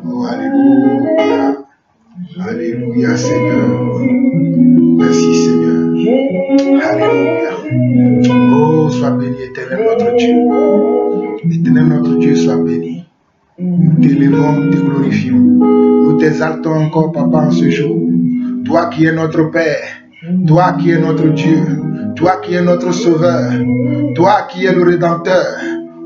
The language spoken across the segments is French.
Oh, alléluia. Alléluia, Seigneur. Merci, Seigneur. Alléluia. Oh, sois béni, éternel notre Dieu. Éternel notre Dieu, sois béni. Nous t'élevons, nous te glorifions. Nous t'exaltons encore, Papa, en ce jour. Toi qui es notre Père, toi qui es notre Dieu, toi qui es notre Sauveur, toi qui es le Rédempteur,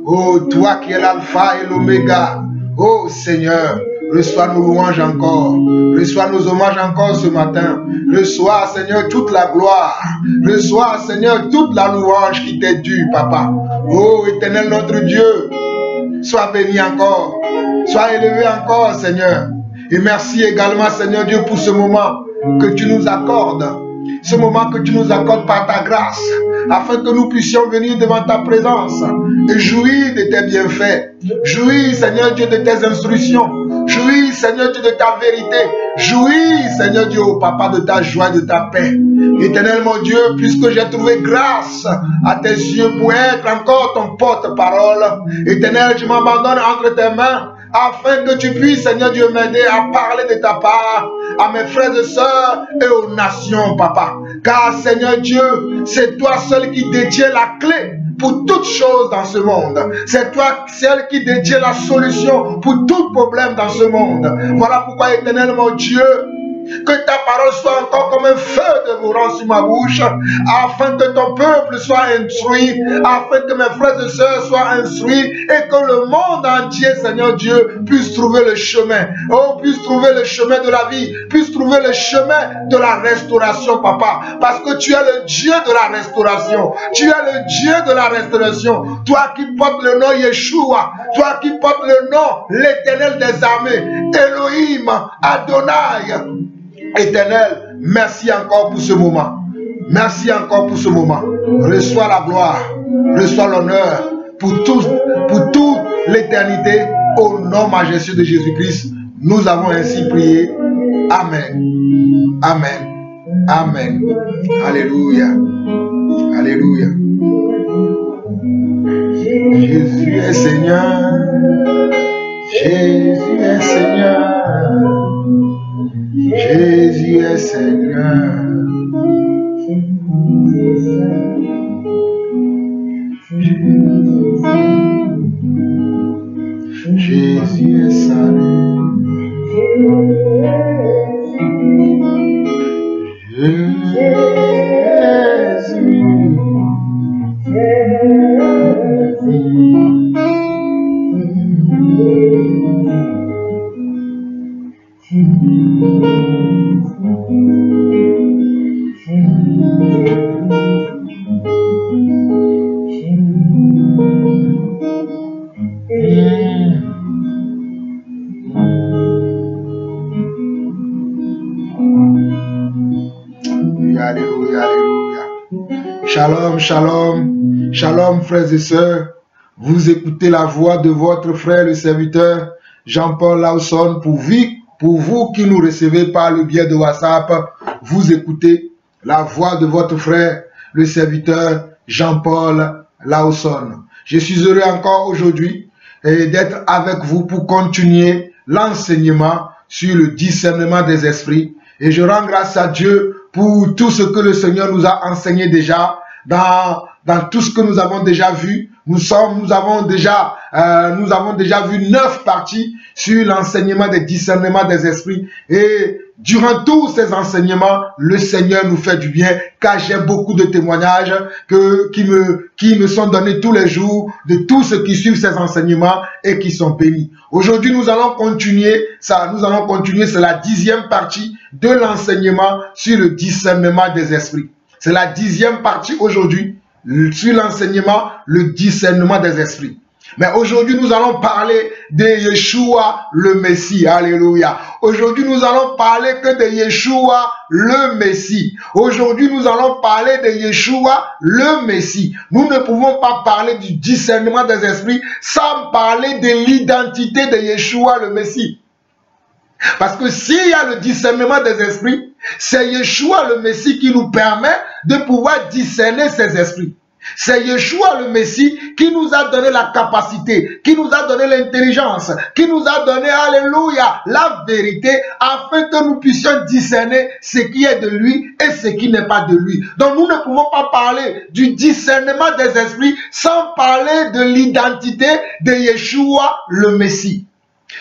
oh, toi qui es l'Alpha et l'Oméga, oh Seigneur, reçois nos louanges encore, reçois nos hommages encore ce matin, reçois Seigneur toute la gloire, reçois Seigneur toute la louange qui t'est due, Papa. Oh éternel notre Dieu, sois béni encore, sois élevé encore Seigneur, et merci également Seigneur Dieu pour ce moment que tu nous accordes, ce moment que tu nous accordes par ta grâce, afin que nous puissions venir devant ta présence et jouir de tes bienfaits, jouir Seigneur Dieu de tes instructions, jouir Seigneur Dieu de ta vérité, jouir Seigneur Dieu au Papa de ta joie et de ta paix. Éternel mon Dieu, puisque j'ai trouvé grâce à tes yeux pour être encore ton porte-parole, Éternel, je m'abandonne entre tes mains, afin que tu puisses, Seigneur Dieu, m'aider à parler de ta part à mes frères et sœurs et aux nations, Papa. Car, Seigneur Dieu, c'est toi seul qui détiens la clé pour toutes choses dans ce monde. C'est toi seul qui détiens la solution pour tout problème dans ce monde. Voilà pourquoi, éternel mon Dieu, que ta parole soit encore comme un feu dévorant sur ma bouche, afin que ton peuple soit instruit, afin que mes frères et sœurs soient instruits, et que le monde entier, Seigneur Dieu, puisse trouver le chemin. Oh, puisse trouver le chemin de la vie, puisse trouver le chemin de la restauration, Papa. Parce que tu es le Dieu de la restauration. Tu es le Dieu de la restauration. Toi qui portes le nom Yeshua, toi qui portes le nom l'Éternel des armées, Elohim, Adonai. Éternel, merci encore pour ce moment. Merci encore pour ce moment. Reçois la gloire, reçois l'honneur pour toute l'éternité. Au nom majestueux de Jésus-Christ, nous avons ainsi prié. Amen. Amen. Amen. Alléluia. Alléluia. Jésus est Seigneur. Jésus est Seigneur. Jésus est Seigneur. Jésus est salut. Shalom, shalom, shalom frères et sœurs. Vous écoutez la voix de votre frère le serviteur Jean-Paul Lawson. Pour vous qui nous recevez par le biais de WhatsApp, vous écoutez la voix de votre frère le serviteur Jean-Paul Lawson. Je suis heureux encore aujourd'hui d'être avec vous pour continuer l'enseignement sur le discernement des esprits. Et je rends grâce à Dieu pour tout ce que le Seigneur nous a enseigné déjà, dans tout ce que nous avons déjà vu. Nous avons déjà vu 9 parties sur l'enseignement des discernements des esprits. Et durant tous ces enseignements, le Seigneur nous fait du bien, car j'ai beaucoup de témoignages qui me sont donnés tous les jours de tous ceux qui suivent ces enseignements et qui sont bénis. Aujourd'hui, nous allons continuer, c'est la 10e partie de l'enseignement sur le discernement des esprits. C'est la 10e partie aujourd'hui sur l'enseignement, le discernement des esprits. Mais aujourd'hui, nous allons parler de Yeshua le Messie. Alléluia. Aujourd'hui, nous allons parler que de Yeshua le Messie. Aujourd'hui, nous allons parler de Yeshua le Messie. Nous ne pouvons pas parler du discernement des esprits sans parler de l'identité de Yeshua le Messie. Parce que s'il y a le discernement des esprits, c'est Yeshua le Messie qui nous permet de pouvoir discerner ces esprits. C'est Yeshua le Messie qui nous a donné la capacité, qui nous a donné l'intelligence, qui nous a donné, alléluia, la vérité, afin que nous puissions discerner ce qui est de lui et ce qui n'est pas de lui. Donc nous ne pouvons pas parler du discernement des esprits sans parler de l'identité de Yeshua le Messie.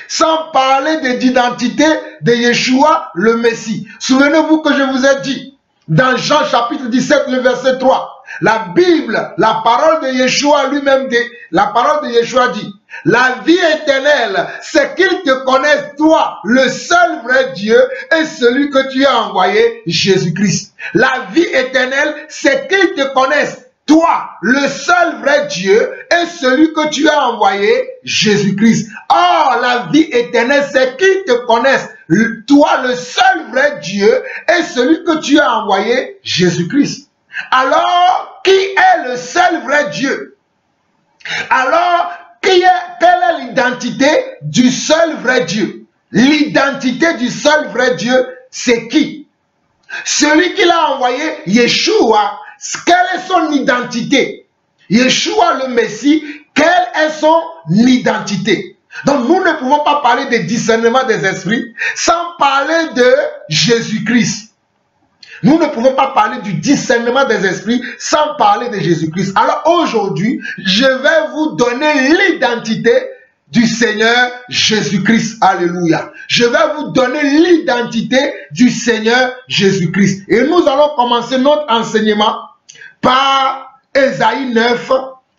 Sans parler de l'identité de Yeshua le Messie. Souvenez-vous que je vous ai dit, dans Jean chapitre 17, le verset 3, la Bible, la parole de Yeshua lui-même, la parole de Yeshua dit, la vie éternelle, c'est qu'ils te connaissent, toi, le seul vrai Dieu, et celui que tu as envoyé, Jésus-Christ. La vie éternelle, c'est qu'ils te connaissent, toi, le seul vrai Dieu, et celui que tu as envoyé, Jésus-Christ. Or, la vie éternelle, c'est qu'ils te connaissent, toi, le seul vrai Dieu, et celui que tu as envoyé, Jésus-Christ. Alors, qui est le seul vrai Dieu? Alors, quelle est l'identité du seul vrai Dieu? L'identité du seul vrai Dieu, c'est qui? Celui qui l'a envoyé, Yeshua, quelle est son identité? Yeshua le Messie, quelle est son identité? Donc nous ne pouvons pas parler de discernement des esprits sans parler de Jésus-Christ. Nous ne pouvons pas parler du discernement des esprits sans parler de Jésus-Christ. Alors aujourd'hui, je vais vous donner l'identité du Seigneur Jésus-Christ. Alléluia. Je vais vous donner l'identité du Seigneur Jésus-Christ. Et nous allons commencer notre enseignement par Ésaïe 9.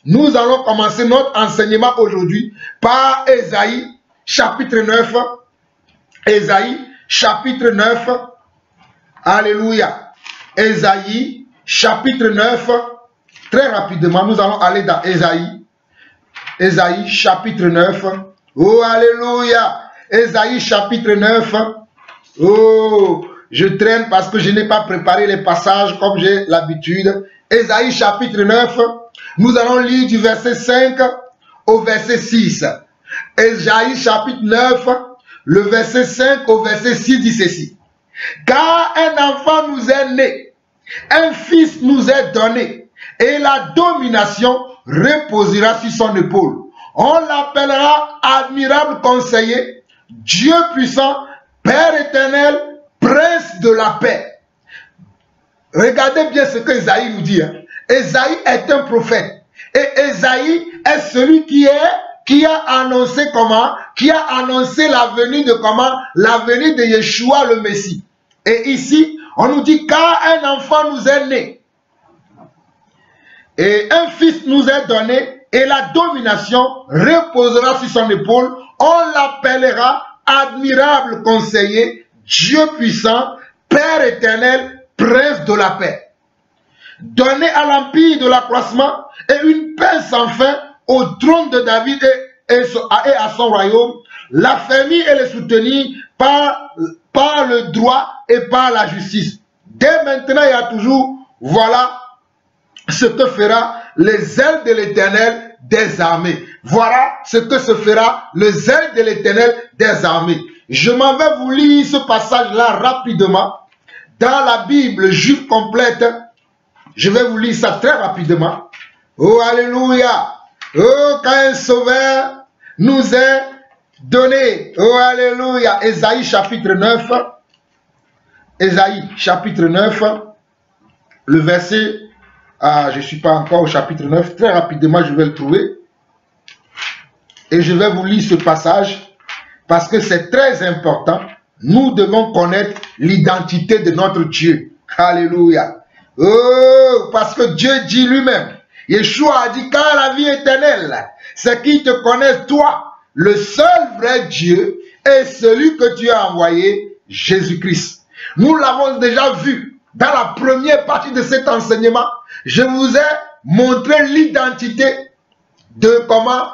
Nous allons commencer notre enseignement aujourd'hui par Ésaïe chapitre 9. Ésaïe chapitre 9. Alléluia. Ésaïe, chapitre 9. Très rapidement, nous allons aller dans Ésaïe. Ésaïe, chapitre 9. Oh, alléluia. Ésaïe, chapitre 9. Oh, je traîne parce que je n'ai pas préparé les passages comme j'ai l'habitude. Ésaïe, chapitre 9. Nous allons lire du verset 5 au verset 6. Ésaïe, chapitre 9, le verset 5 au verset 6 dit ceci. Car un enfant nous est né, un fils nous est donné, et la domination reposera sur son épaule. On l'appellera admirable conseiller, Dieu puissant, Père éternel, prince de la paix. Regardez bien ce que Ésaïe nous dit. Ésaïe est un prophète. Et Ésaïe est celui qui a annoncé comment? Qui a annoncé la venue de comment? La venue de Yeshua le Messie. Et ici, on nous dit car un enfant nous est né. Et un fils nous est donné. Et la domination reposera sur son épaule. On l'appellera admirable conseiller, Dieu puissant, Père éternel, prince de la paix. Donné à l'empire de l'accroissement et une paix sans fin au trône de David et à son royaume, l'affermir et le soutenir par le droit et par la justice. Dès maintenant et à toujours, voilà ce que fera les ailes de l'Éternel des armées. Voilà ce que se fera les ailes de l'Éternel des armées. Je m'en vais vous lire ce passage-là rapidement dans la Bible juive complète. Je vais vous lire ça très rapidement. Oh, alléluia. Oh, quand un sauveur nous est donné. Oh, alléluia. Ésaïe chapitre 9. Ésaïe chapitre 9. Le verset... Ah, je ne suis pas encore au chapitre 9. Très rapidement, je vais le trouver. Et je vais vous lire ce passage parce que c'est très important. Nous devons connaître l'identité de notre Dieu. Alléluia. Oh, parce que Dieu dit lui-même, Yeshua a dit, car la vie éternelle, c'est qu'ils te connaissent, toi, le seul vrai Dieu, et celui que tu as envoyé, Jésus-Christ. Nous l'avons déjà vu dans la première partie de cet enseignement. Je vous ai montré l'identité de comment,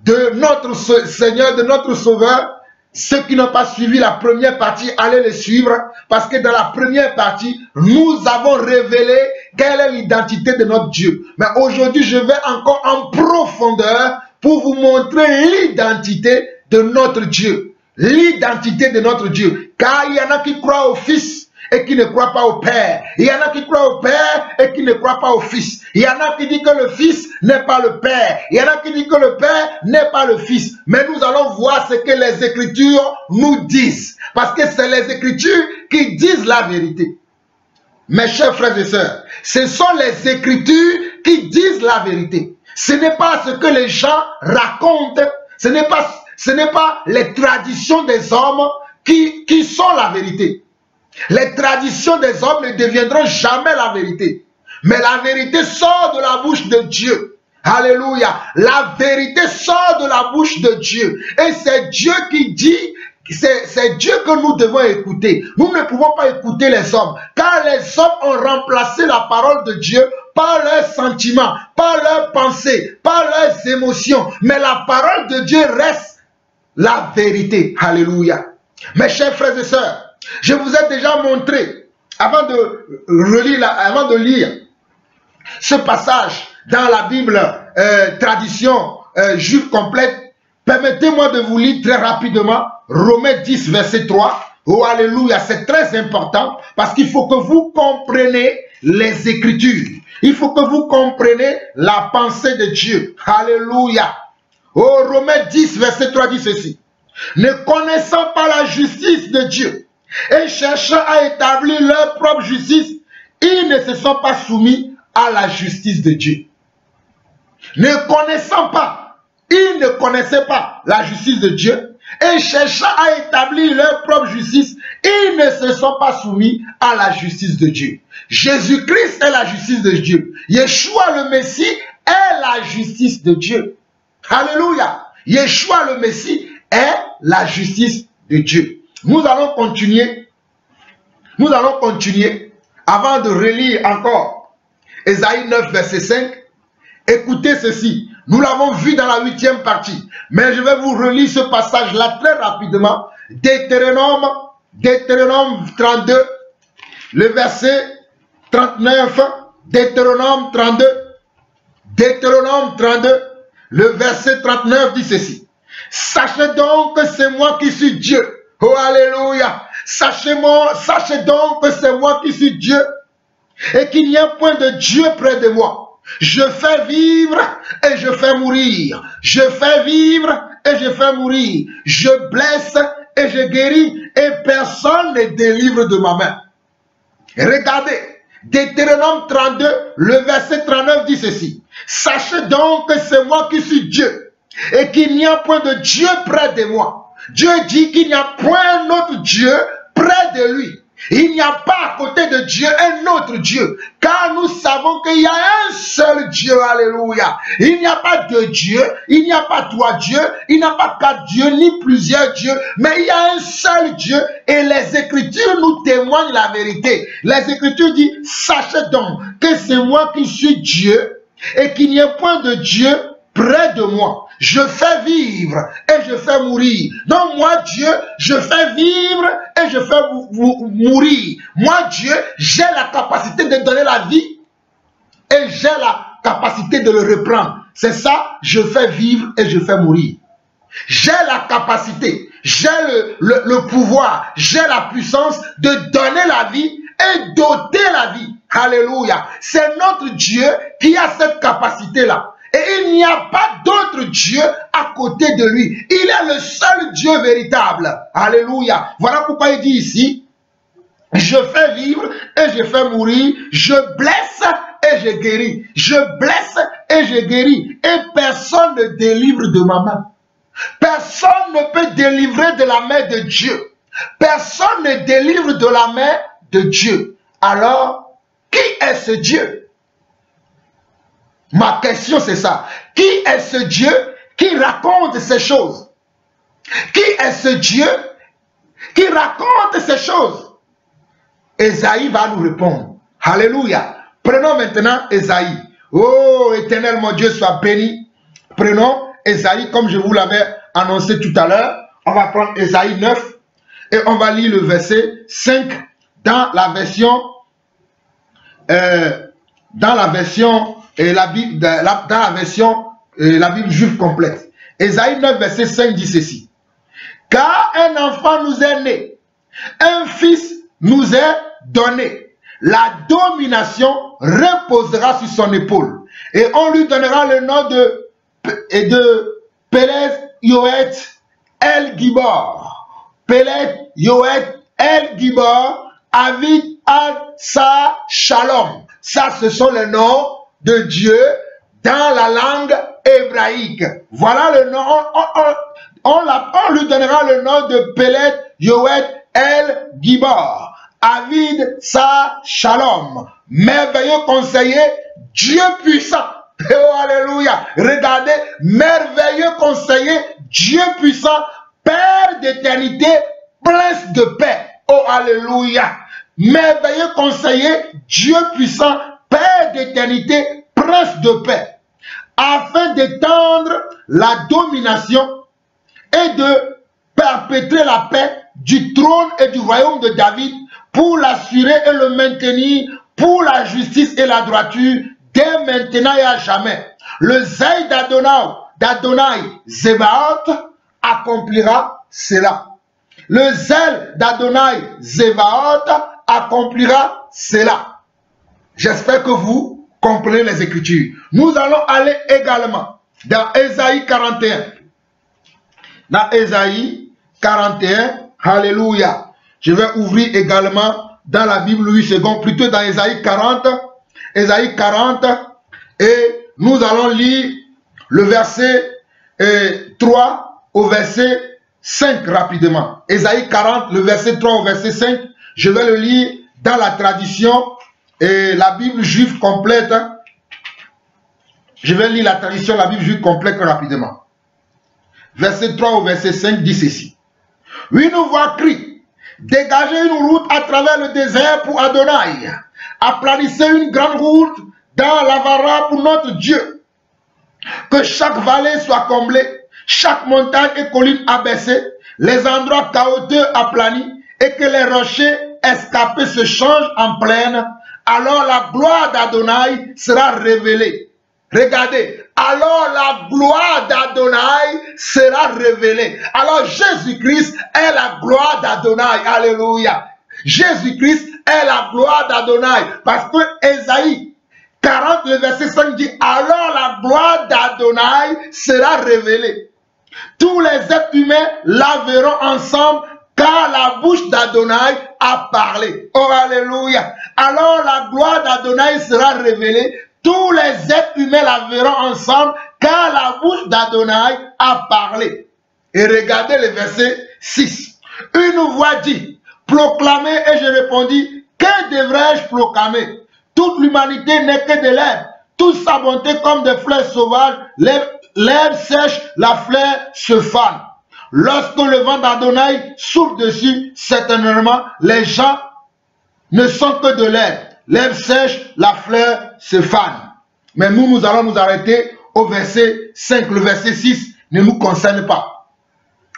de notre Seigneur, de notre Sauveur. Ceux qui n'ont pas suivi la première partie, allez les suivre, parce que dans la première partie, nous avons révélé quelle est l'identité de notre Dieu. Mais aujourd'hui, je vais encore en profondeur pour vous montrer l'identité de notre Dieu. L'identité de notre Dieu. Car il y en a qui croient au Fils, et qui ne croient pas au Père. Il y en a qui croient au Père et qui ne croient pas au Fils. Il y en a qui disent que le Fils n'est pas le Père. Il y en a qui disent que le Père n'est pas le Fils. Mais nous allons voir ce que les Écritures nous disent. Parce que c'est les Écritures qui disent la vérité. Mes chers frères et sœurs, ce sont les Écritures qui disent la vérité. Ce n'est pas ce que les gens racontent. Ce n'est pas les traditions des hommes qui sont la vérité. Les traditions des hommes ne deviendront jamais la vérité. Mais la vérité sort de la bouche de Dieu. Alléluia. La vérité sort de la bouche de Dieu. Et c'est Dieu qui dit, c'est Dieu que nous devons écouter. Nous ne pouvons pas écouter les hommes. Car les hommes ont remplacé la parole de Dieu par leurs sentiments, par leurs pensées, par leurs émotions. Mais la parole de Dieu reste la vérité. Alléluia. Mes chers frères et sœurs, je vous ai déjà montré, avant de lire ce passage dans la Bible tradition juive complète, permettez-moi de vous lire très rapidement Romains 10, verset 3. Oh, alléluia, c'est très important parce qu'il faut que vous compreniez les Écritures. Il faut que vous compreniez la pensée de Dieu. Alléluia. Oh, Romains 10, verset 3 dit ceci. Ne connaissant pas la justice de Dieu et cherchant à établir leur propre justice, ils ne se sont pas soumis à la justice de Dieu. Ne connaissant pas, ils ne connaissaient pas la justice de Dieu et cherchant à établir leur propre justice, ils ne se sont pas soumis à la justice de Dieu. Jésus-Christ est la justice de Dieu. Yeshua le Messie est la justice de Dieu. Alléluia. Yeshua le Messie est la justice de Dieu. Nous allons continuer. Nous allons continuer avant de relire encore Ésaïe 9, verset 5. Écoutez ceci. Nous l'avons vu dans la 8e partie. Mais je vais vous relire ce passage-là très rapidement. Deutéronome 32, le verset 39. Deutéronome 32. Deutéronome 32, le verset 39 dit ceci. Sachez donc que c'est moi qui suis Dieu. Oh, alléluia. Sachez donc que c'est moi qui suis Dieu et qu'il n'y a point de Dieu près de moi. Je fais vivre et je fais mourir. Je fais vivre et je fais mourir. Je blesse et je guéris et personne ne délivre de ma main. Regardez, Deutéronome 32, le verset 39 dit ceci. Sachez donc que c'est moi qui suis Dieu et qu'il n'y a point de Dieu près de moi. Dieu dit qu'il n'y a point un autre Dieu près de lui. Il n'y a pas à côté de Dieu un autre Dieu. Car nous savons qu'il y a un seul Dieu. Alléluia. Il n'y a pas deux dieux. Il n'y a pas trois dieux. Il n'y a pas quatre dieux ni plusieurs dieux. Mais il y a un seul Dieu. Et les Écritures nous témoignent la vérité. Les Écritures disent, sachez donc que c'est moi qui suis Dieu et qu'il n'y a point de Dieu près de moi. Je fais vivre et je fais mourir. Donc moi Dieu, je fais vivre et je fais mourir. Moi Dieu, j'ai la capacité de donner la vie et j'ai la capacité de le reprendre. C'est ça, je fais vivre et je fais mourir. J'ai la capacité, j'ai le pouvoir, j'ai la puissance de donner la vie et d'ôter la vie. Alléluia. C'est notre Dieu qui a cette capacité-là. Et il n'y a pas d'autre Dieu à côté de lui. Il est le seul Dieu véritable. Alléluia. Voilà pourquoi il dit ici, je fais vivre et je fais mourir. Je blesse et je guéris. Je blesse et je guéris. Et personne ne délivre de ma main. Personne ne peut délivrer de la main de Dieu. Personne ne délivre de la main de Dieu. Alors, qui est ce Dieu? Ma question c'est ça. Qui est ce Dieu qui raconte ces choses? Qui est ce Dieu qui raconte ces choses? Ésaïe va nous répondre. Alléluia. Prenons maintenant Ésaïe. Oh, Éternel mon Dieu, sois béni. Prenons Ésaïe comme je vous l'avais annoncé tout à l'heure. On va prendre Ésaïe 9 et on va lire le verset 5 dans la version la Bible juive complète. Ésaïe 9 verset 5 dit ceci. Car un enfant nous est né, un fils nous est donné. La domination reposera sur son épaule. Et on lui donnera le nom de Pélez Yoet El Gibor. Pélez Yoet El Gibor, Avid Asa Shalom. Ça, ce sont les noms de Dieu dans la langue hébraïque. Voilà le nom. On lui donnera le nom de Pélez Yoet El Gibor. Avid Sa Shalom, merveilleux conseiller, Dieu puissant. Oh, alléluia. Regardez, merveilleux conseiller, Dieu puissant, Père d'éternité, prince de paix. Oh, alléluia. Merveilleux conseiller, Dieu puissant, Père d'éternité, prince de paix, afin d'étendre la domination et de perpétrer la paix du trône et du royaume de David, pour l'assurer et le maintenir, pour la justice et la droiture, dès maintenant et à jamais. Le zèle d'Adonai Zébaoth accomplira cela. Le zèle d'Adonai Zébaoth accomplira cela. J'espère que vous comprenez les Écritures. Nous allons aller également dans Ésaïe 41. Dans Ésaïe 41, alléluia. Je vais ouvrir également dans la Bible 8 secondes, plutôt dans Ésaïe 40. Ésaïe 40. Et nous allons lire le verset 3 au verset 5 rapidement. Ésaïe 40, le verset 3 au verset 5. Je vais le lire dans la tradition et la Bible juive complète. Je vais lire la tradition, la Bible juive complète rapidement. Verset 3 au verset 5 dit ceci. Une voix crie. Dégagez une route à travers le désert pour Adonai. Aplanissez une grande route dans l'Avara pour notre Dieu. Que chaque vallée soit comblée, chaque montagne et colline abaissée, les endroits chaotiques aplanis et que les rochers escapés se changent en plaine. Alors la gloire d'Adonai sera révélée. Regardez, alors la gloire d'Adonai sera révélée. Alors Jésus-Christ est la gloire d'Adonai. Alléluia. Jésus-Christ est la gloire d'Adonai. Parce que Ésaïe 40, le verset 5 dit, alors la gloire d'Adonai sera révélée. Tous les êtres humains la verront ensemble, car la bouche d'Adonai a parlé. Oh, alléluia. Alors la gloire d'Adonai sera révélée. Tous les êtres humains la verront ensemble, car la bouche d'Adonai a parlé. Et regardez le verset 6. Une voix dit, proclamez, et je répondis, que devrais-je proclamer? Toute l'humanité n'est que de l'herbe, toute sa bonté comme des fleurs sauvages, l'herbe sèche, la fleur se fane. Lorsque le vent d'Adonai souffle dessus, certainement, les gens ne sont que de l'herbe. L'herbe sèche, la fleur se fane. Mais nous allons nous arrêter au verset 5. Le verset 6 ne nous concerne pas.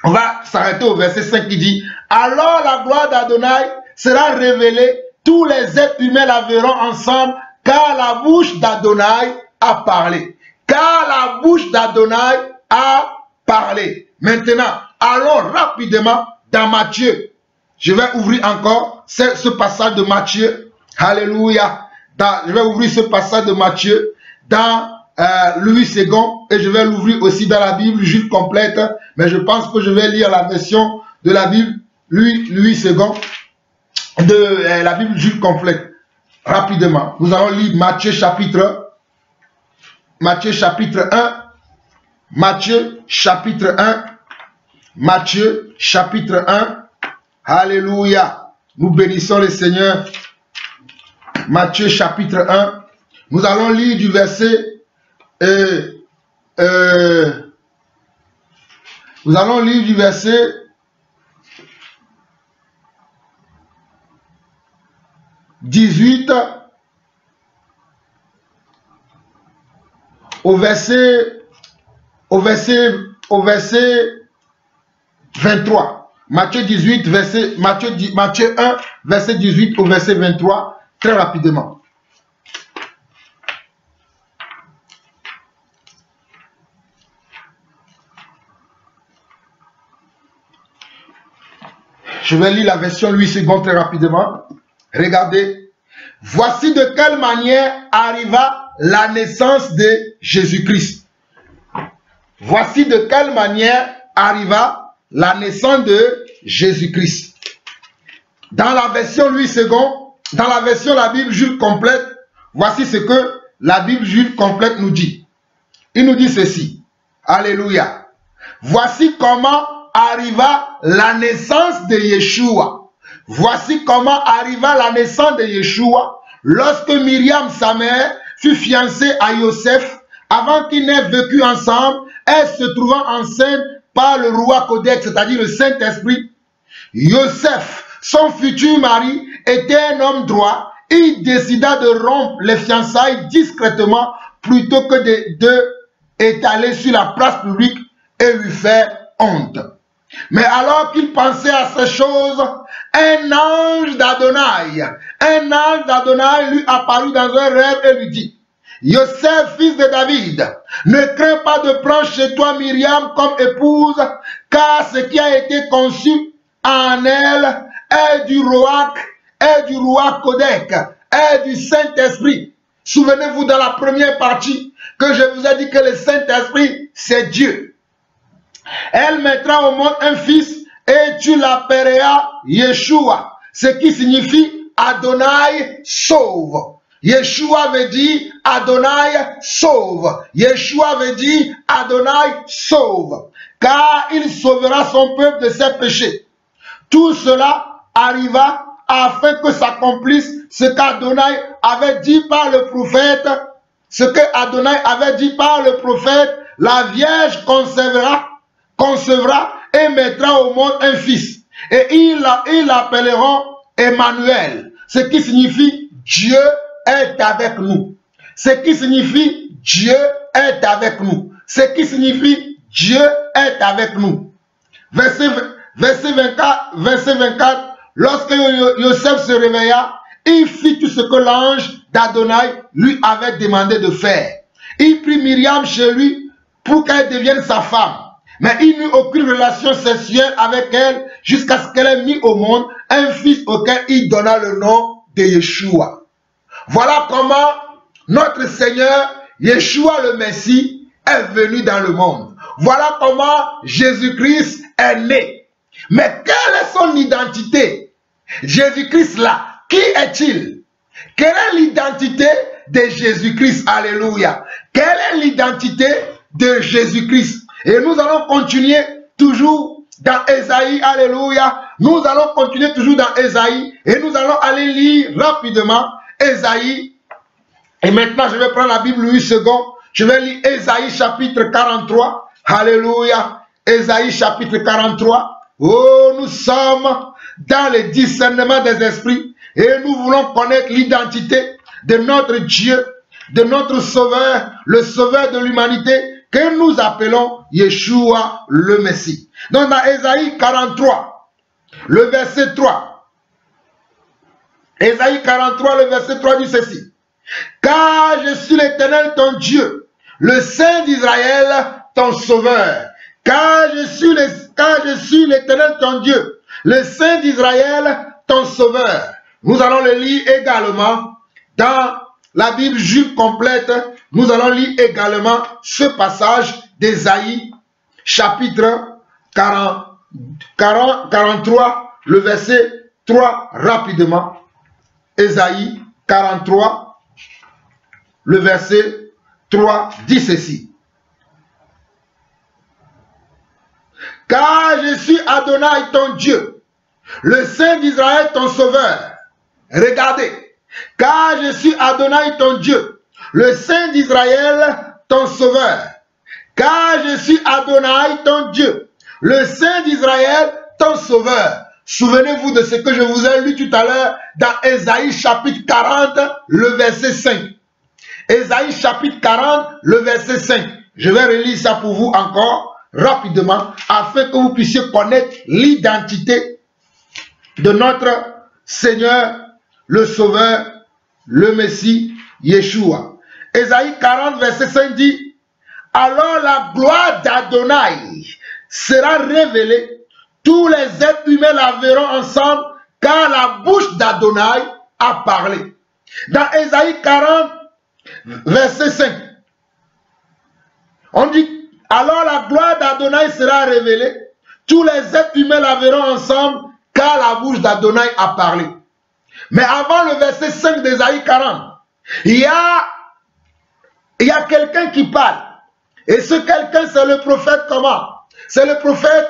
On va s'arrêter au verset 5 qui dit, alors la gloire d'Adonai sera révélée, tous les êtres humains la verront ensemble, car la bouche d'Adonai a parlé. Car la bouche d'Adonai a parlé. Maintenant, allons rapidement dans Matthieu. Je vais ouvrir encore ce passage de Matthieu. Alléluia. Je vais ouvrir ce passage de Matthieu dans le 8 secondes et je vais l'ouvrir aussi dans la Bible juive complète. Mais je pense que je vais lire la version de la Bible 8 secondes de la Bible juive complète. Rapidement. Nous allons lire Matthieu chapitre 1. Matthieu chapitre 1. Matthieu chapitre 1. Alléluia. Nous bénissons le Seigneur. Matthieu chapitre 1. Nous allons lire du verset nous allons lire du verset 18 au verset 23. Matthieu 18, Matthieu 1, verset 18 au verset 23, très rapidement. Je vais lire la version 8 secondes très rapidement. Regardez. Voici de quelle manière arriva la naissance de Jésus-Christ. Voici de quelle manière arriva la naissance de Jésus-Christ. Dans la version Louis II, dans la version la Bible juive complète, voici ce que la Bible juive complète nous dit. Il nous dit ceci. Alléluia. Voici comment arriva la naissance de Yeshua. Voici comment arriva la naissance de Yeshua lorsque Myriam, sa mère, fut fiancée à Yosef. Avant qu'ils n'aient vécu ensemble, elle se trouvant enceinte par le roi Codex, c'est-à-dire le Saint-Esprit. Yosef, son futur mari, était un homme droit. Il décida de rompre les fiançailles discrètement plutôt que de étaler sur la place publique et lui faire honte. Mais alors qu'il pensait à ces choses, un ange d'Adonai lui apparut dans un rêve et lui dit: Yosef, fils de David, ne crains pas de prendre chez toi Myriam comme épouse, car ce qui a été conçu en elle est du roi Codec, est du Saint-Esprit. Souvenez-vous dans la première partie que je vous ai dit que le Saint-Esprit, c'est Dieu. Elle mettra au monde un fils et tu l'appelleras Yeshua, ce qui signifie Adonai sauve. Yeshua veut dire Adonai sauve. Yeshua veut dire Adonai sauve. Car il sauvera son peuple de ses péchés. Tout cela arriva afin que s'accomplisse ce qu'Adonai avait dit par le prophète. Ce que Adonai avait dit par le prophète, la Vierge concevra et mettra au monde un fils. Et ils l'appelleront Emmanuel. Ce qui signifie Dieu est avec nous. Ce qui signifie Dieu est avec nous. Ce qui signifie Dieu est avec nous. Verset 24, lorsque Yosef se réveilla, il fit tout ce que l'ange d'Adonai lui avait demandé de faire. Il prit Myriam chez lui pour qu'elle devienne sa femme. Mais il n'eut aucune relation sexuelle avec elle jusqu'à ce qu'elle ait mis au monde un fils auquel il donna le nom de Yeshua. Voilà comment notre Seigneur, Yeshua le Messie, est venu dans le monde. Voilà comment Jésus-Christ est né. Mais quelle est son identité? Jésus-Christ là, qui est-il? Quelle est l'identité de Jésus-Christ? Alléluia. Quelle est l'identité de Jésus-Christ? Et nous allons continuer toujours dans Ésaïe. Alléluia. Nous allons continuer toujours dans Ésaïe. Et nous allons aller lire rapidement Ésaïe. Et maintenant, je vais prendre la Bible Louis II. Je vais lire Ésaïe chapitre 43. Alléluia. Ésaïe chapitre 43. Oh, nous sommes dans le discernement des esprits. Et nous voulons connaître l'identité de notre Dieu, de notre Sauveur, le Sauveur de l'humanité, que nous appelons Yeshua le Messie. Donc dans Ésaïe 43, le verset 3. Ésaïe 43, le verset 3 dit ceci. Car je suis l'Éternel ton Dieu, le Saint d'Israël ton Sauveur. Car je suis l'Éternel ton Dieu, le Saint d'Israël ton Sauveur. Nous allons le lire également dans la Bible juive complète. Nous allons lire également ce passage d'Ésaïe, chapitre 43, le verset 3, rapidement. Ésaïe 43, le verset 3 dit ceci. Car je suis Adonai ton Dieu, le Saint d'Israël ton Sauveur. Regardez, car je suis Adonai ton Dieu, le Saint d'Israël ton Sauveur. Car je suis Adonai ton Dieu, le Saint d'Israël ton Sauveur. Souvenez-vous de ce que je vous ai lu tout à l'heure dans Ésaïe chapitre 40, le verset 5. Ésaïe chapitre 40, le verset 5. Je vais relire ça pour vous encore rapidement afin que vous puissiez connaître l'identité de notre Seigneur, le Sauveur, le Messie, Yeshua. Ésaïe 40, verset 5 dit, alors la gloire d'Adonai sera révélée, tous les êtres humains la verront ensemble, car la bouche d'Adonai a parlé. Dans Ésaïe 40, verset 5, on dit, alors la gloire d'Adonai sera révélée, tous les êtres humains la verront ensemble, car la bouche d'Adonai a parlé. Mais avant le verset 5 d'Ésaïe 40, il y a quelqu'un qui parle. Et ce quelqu'un, c'est le prophète comment? C'est le prophète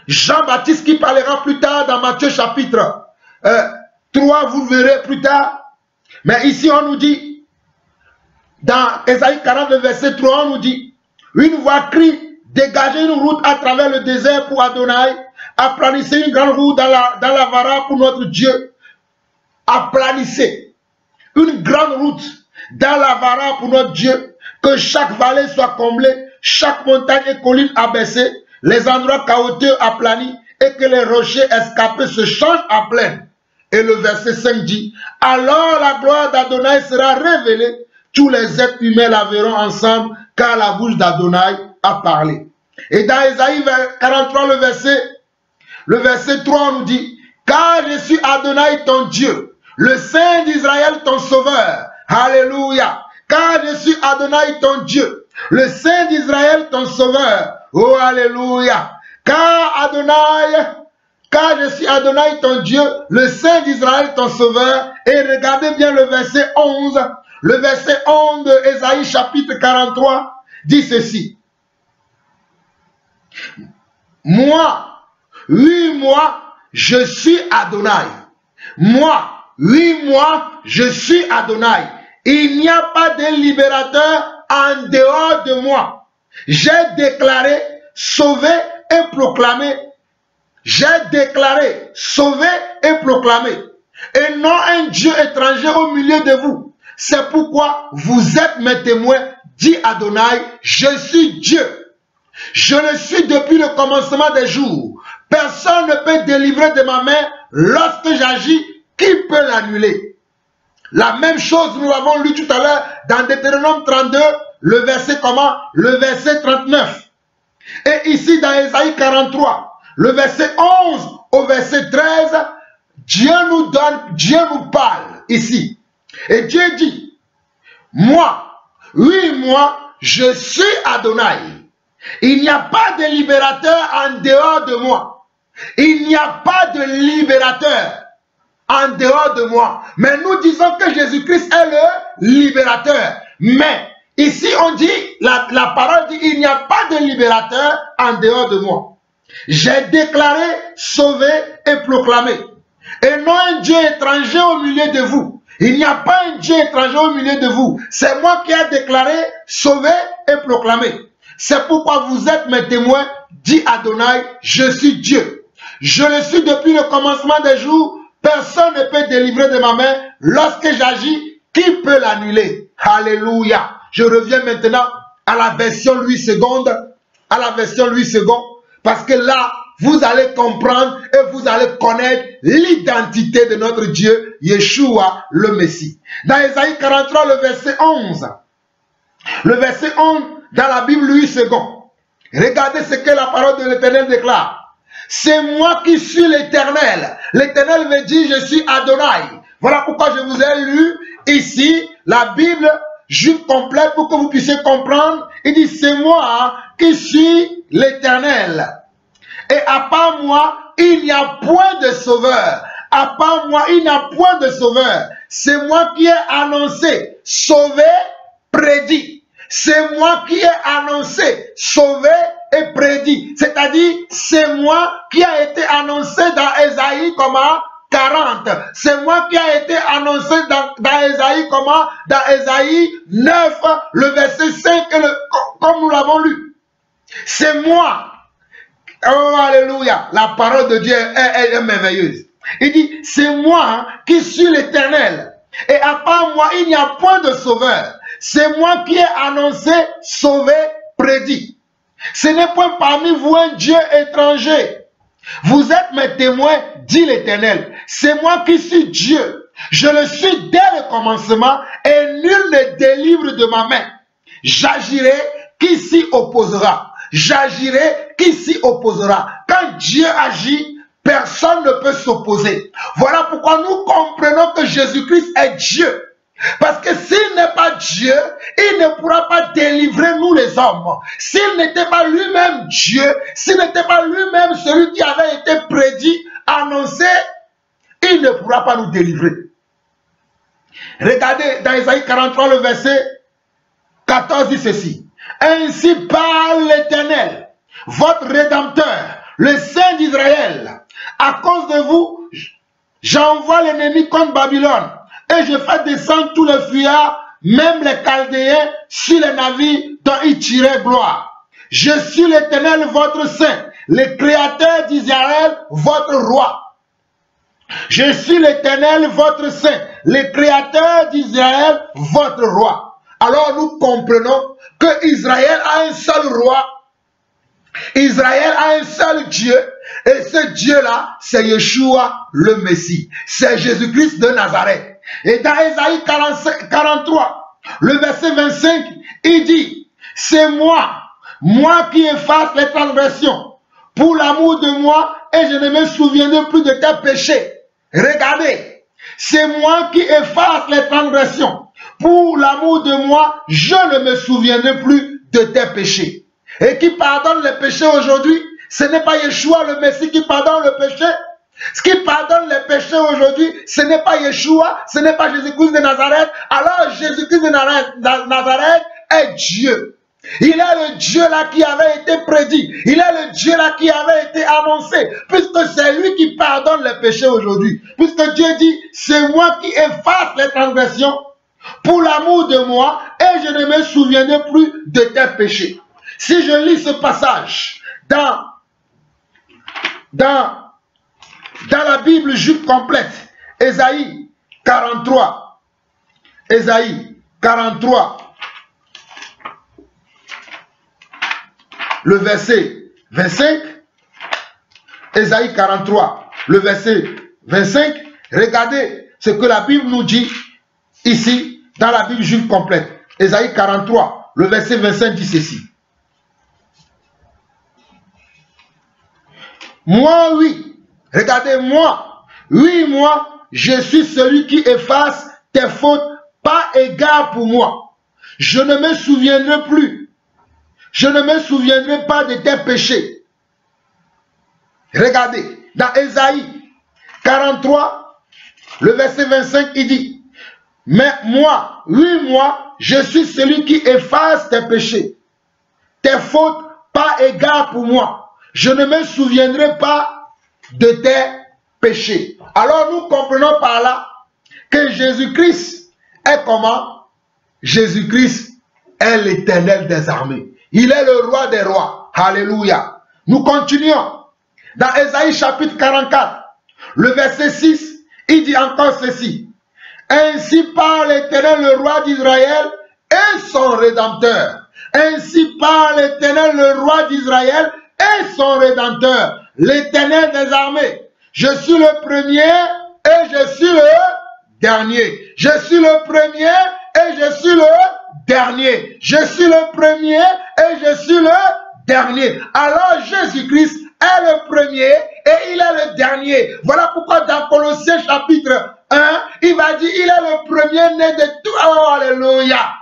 Jean-Baptiste qui parlera plus tard dans Matthieu chapitre 3, vous le verrez plus tard. Mais ici, on nous dit, dans Ésaïe 40, verset 3, on nous dit, une voix crie, dégagez une route à travers le désert pour Adonai, aplanissez une grande route dans la vara pour notre Dieu. Aplanissez une grande route dans la vara pour notre Dieu, que chaque vallée soit comblée, chaque montagne et colline abaissée, les endroits chaotiques aplanis et que les rochers escarpés se changent en plaine. Et le verset 5 dit, alors la gloire d'Adonai sera révélée, tous les êtres humains la verront ensemble, car la bouche d'Adonai a parlé. Et dans Ésaïe 43, le verset 3, on nous dit, car je suis Adonai ton Dieu, le Saint d'Israël ton Sauveur. Alléluia. Car je suis Adonai ton Dieu, le Saint d'Israël ton Sauveur. Oh, alléluia. Car je suis Adonai ton Dieu, le Saint d'Israël ton Sauveur. Et regardez bien le verset 11. Le verset 11 de Ésaïe chapitre 43 dit ceci. Moi, oui, moi, je suis Adonai. Moi, oui, moi, je suis Adonai. Il n'y a pas de libérateur en dehors de moi. J'ai déclaré, sauvé et proclamé. J'ai déclaré, sauvé et proclamé. Et non un Dieu étranger au milieu de vous. C'est pourquoi vous êtes mes témoins, dit Adonai, je suis Dieu. Je le suis depuis le commencement des jours. Personne ne peut délivrer de ma main lorsque j'agis. Qui peut l'annuler? La même chose, nous l'avons lu tout à l'heure dans Deutéronome 32, le verset comment? Le verset 39. Et ici dans Ésaïe 43, le verset 11 au verset 13, Dieu nous donne, Dieu nous parle ici. Et Dieu dit, moi, oui, moi, je suis Adonai. Il n'y a pas de libérateur en dehors de moi. Il n'y a pas de libérateur en dehors de moi. Mais nous disons que Jésus-Christ est le libérateur. Mais ici on dit, la parole dit, il n'y a pas de libérateur en dehors de moi. J'ai déclaré, sauvé et proclamé. Et non un Dieu étranger au milieu de vous. Il n'y a pas un Dieu étranger au milieu de vous. C'est moi qui ai déclaré, sauvé et proclamé. C'est pourquoi vous êtes mes témoins, dit Adonai, je suis Dieu. Je le suis depuis le commencement des jours. Personne ne peut délivrer de ma main. Lorsque j'agis, qui peut l'annuler? Alléluia. Je reviens maintenant à la version Louis II. À la version Louis II. Parce que là, vous allez comprendre et vous allez connaître l'identité de notre Dieu, Yeshua, le Messie. Dans Ésaïe 43, le verset 11. Le verset 11 dans la Bible Louis II. Regardez ce que la parole de l'Éternel déclare. C'est moi qui suis l'Éternel. L'Éternel me dit, je suis Adonai. Voilà pourquoi je vous ai lu ici la Bible juive complète pour que vous puissiez comprendre. Il dit, c'est moi qui suis l'Éternel. Et à part moi, il n'y a point de sauveur. À part moi, il n'y a point de sauveur. C'est moi qui ai annoncé, sauvé, prédit. C'est moi qui ai annoncé, sauvé et prédit. C'est-à-dire, c'est moi qui a été annoncé dans Ésaïe comment 40. C'est moi qui a été annoncé dans Ésaïe comment? Dans Ésaïe 9, le verset 5, comme nous l'avons lu. C'est moi. Oh, alléluia. La parole de Dieu est merveilleuse. Il dit, c'est moi qui suis l'Éternel. Et à part moi, il n'y a point de sauveur. C'est moi qui ai annoncé, sauvé, prédit. Ce n'est point parmi vous un Dieu étranger. Vous êtes mes témoins, dit l'Éternel. C'est moi qui suis Dieu. Je le suis dès le commencement et nul ne délivre de ma main. J'agirai, qui s'y opposera? J'agirai, qui s'y opposera? Quand Dieu agit, personne ne peut s'opposer. Voilà pourquoi nous comprenons que Jésus-Christ est Dieu. Parce que s'il n'est pas Dieu, il ne pourra pas délivrer nous les hommes. S'il n'était pas lui-même Dieu, s'il n'était pas lui-même celui qui avait été prédit, annoncé, il ne pourra pas nous délivrer. Regardez dans Isaïe 43, le verset 14 dit ceci. Ainsi parle l'Éternel, votre Rédempteur, le Saint d'Israël. À cause de vous, j'envoie l'ennemi contre Babylone et je fais descendre tous les fuyards, même les Chaldéens, sur les navires dont ils tiraient gloire. Je suis l'Éternel, votre Saint, le Créateur d'Israël, votre Roi. Je suis l'Éternel, votre Saint, le Créateur d'Israël, votre Roi. Alors nous comprenons que Israël a un seul roi, Israël a un seul Dieu, et ce Dieu-là, c'est Yeshua le Messie, c'est Jésus-Christ de Nazareth. Et dans Isaïe 43, le verset 25, il dit, c'est moi qui efface les transgressions, pour l'amour de moi, et je ne me souviendrai plus de tes péchés. Regardez, c'est moi qui efface les transgressions. Pour l'amour de moi, je ne me souviendrai plus de tes péchés. Et qui pardonne les péchés aujourd'hui, ce n'est pas Yeshua le Messie qui pardonne le péché. Ce qui pardonne les péchés aujourd'hui, ce n'est pas Yeshua, ce n'est pas Jésus-Christ de Nazareth. Alors Jésus-Christ de Nazareth est Dieu. Il est le Dieu là qui avait été prédit. Il est le Dieu là qui avait été annoncé. Puisque c'est lui qui pardonne les péchés aujourd'hui. Puisque Dieu dit, c'est moi qui efface les transgressions pour l'amour de moi et je ne me souviendrai plus de tes péchés. Si je lis ce passage dans la Bible juive complète, Ésaïe 43, le verset 25, Ésaïe 43, le verset 25, regardez ce que la Bible nous dit ici dans la Bible juive complète. Ésaïe 43, le verset 25 dit ceci. Moi, oui, regardez, moi, oui, moi, je suis celui qui efface tes fautes par égard pour moi. Je ne me souviendrai plus. Je ne me souviendrai pas de tes péchés. Regardez, dans Ésaïe 43, le verset 25, il dit, mais moi, oui, moi, je suis celui qui efface tes péchés, tes fautes par égard pour moi. Je ne me souviendrai pas de tes péchés. Alors nous comprenons par là que Jésus-Christ est comment? Jésus-Christ est l'Éternel des armées. Il est le roi des rois. Alléluia. Nous continuons. Dans Ésaïe chapitre 44, le verset 6, il dit encore ceci. Ainsi parle l'Éternel, le roi d'Israël et son Rédempteur. Ainsi parle l'Éternel, le roi d'Israël et son Rédempteur, l'Éternel des armées. Je suis le premier et je suis le dernier. Je suis le premier et je suis le dernier. Je suis le premier et je suis le dernier. Alors Jésus-Christ est le premier et il est le dernier. Voilà pourquoi dans Colossiens chapitre 1, il va dire, il est le premier né de tout. Oh, alléluia.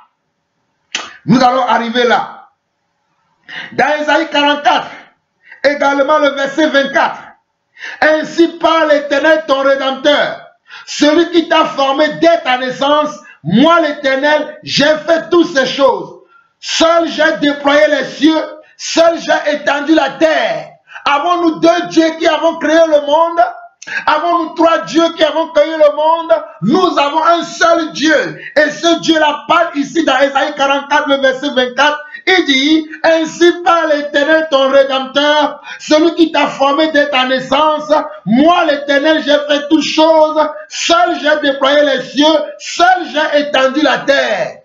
Nous allons arriver là. Dans Isaïe 44, également le verset 24. Ainsi parle l'Éternel ton Rédempteur, celui qui t'a formé dès ta naissance. Moi l'Éternel, j'ai fait toutes ces choses. Seul j'ai déployé les cieux, seul j'ai étendu la terre. Avons-nous deux dieux qui avons créé le monde? Avons-nous trois dieux qui avons créé le monde? Nous avons un seul Dieu. Et ce Dieu-là parle ici dans Ésaïe 44, le verset 24. Il dit, ainsi parle l'Éternel ton Rédempteur, celui qui t'a formé dès ta naissance. Moi l'Éternel, j'ai fait toutes choses. Seul j'ai déployé les cieux, seul j'ai étendu la terre.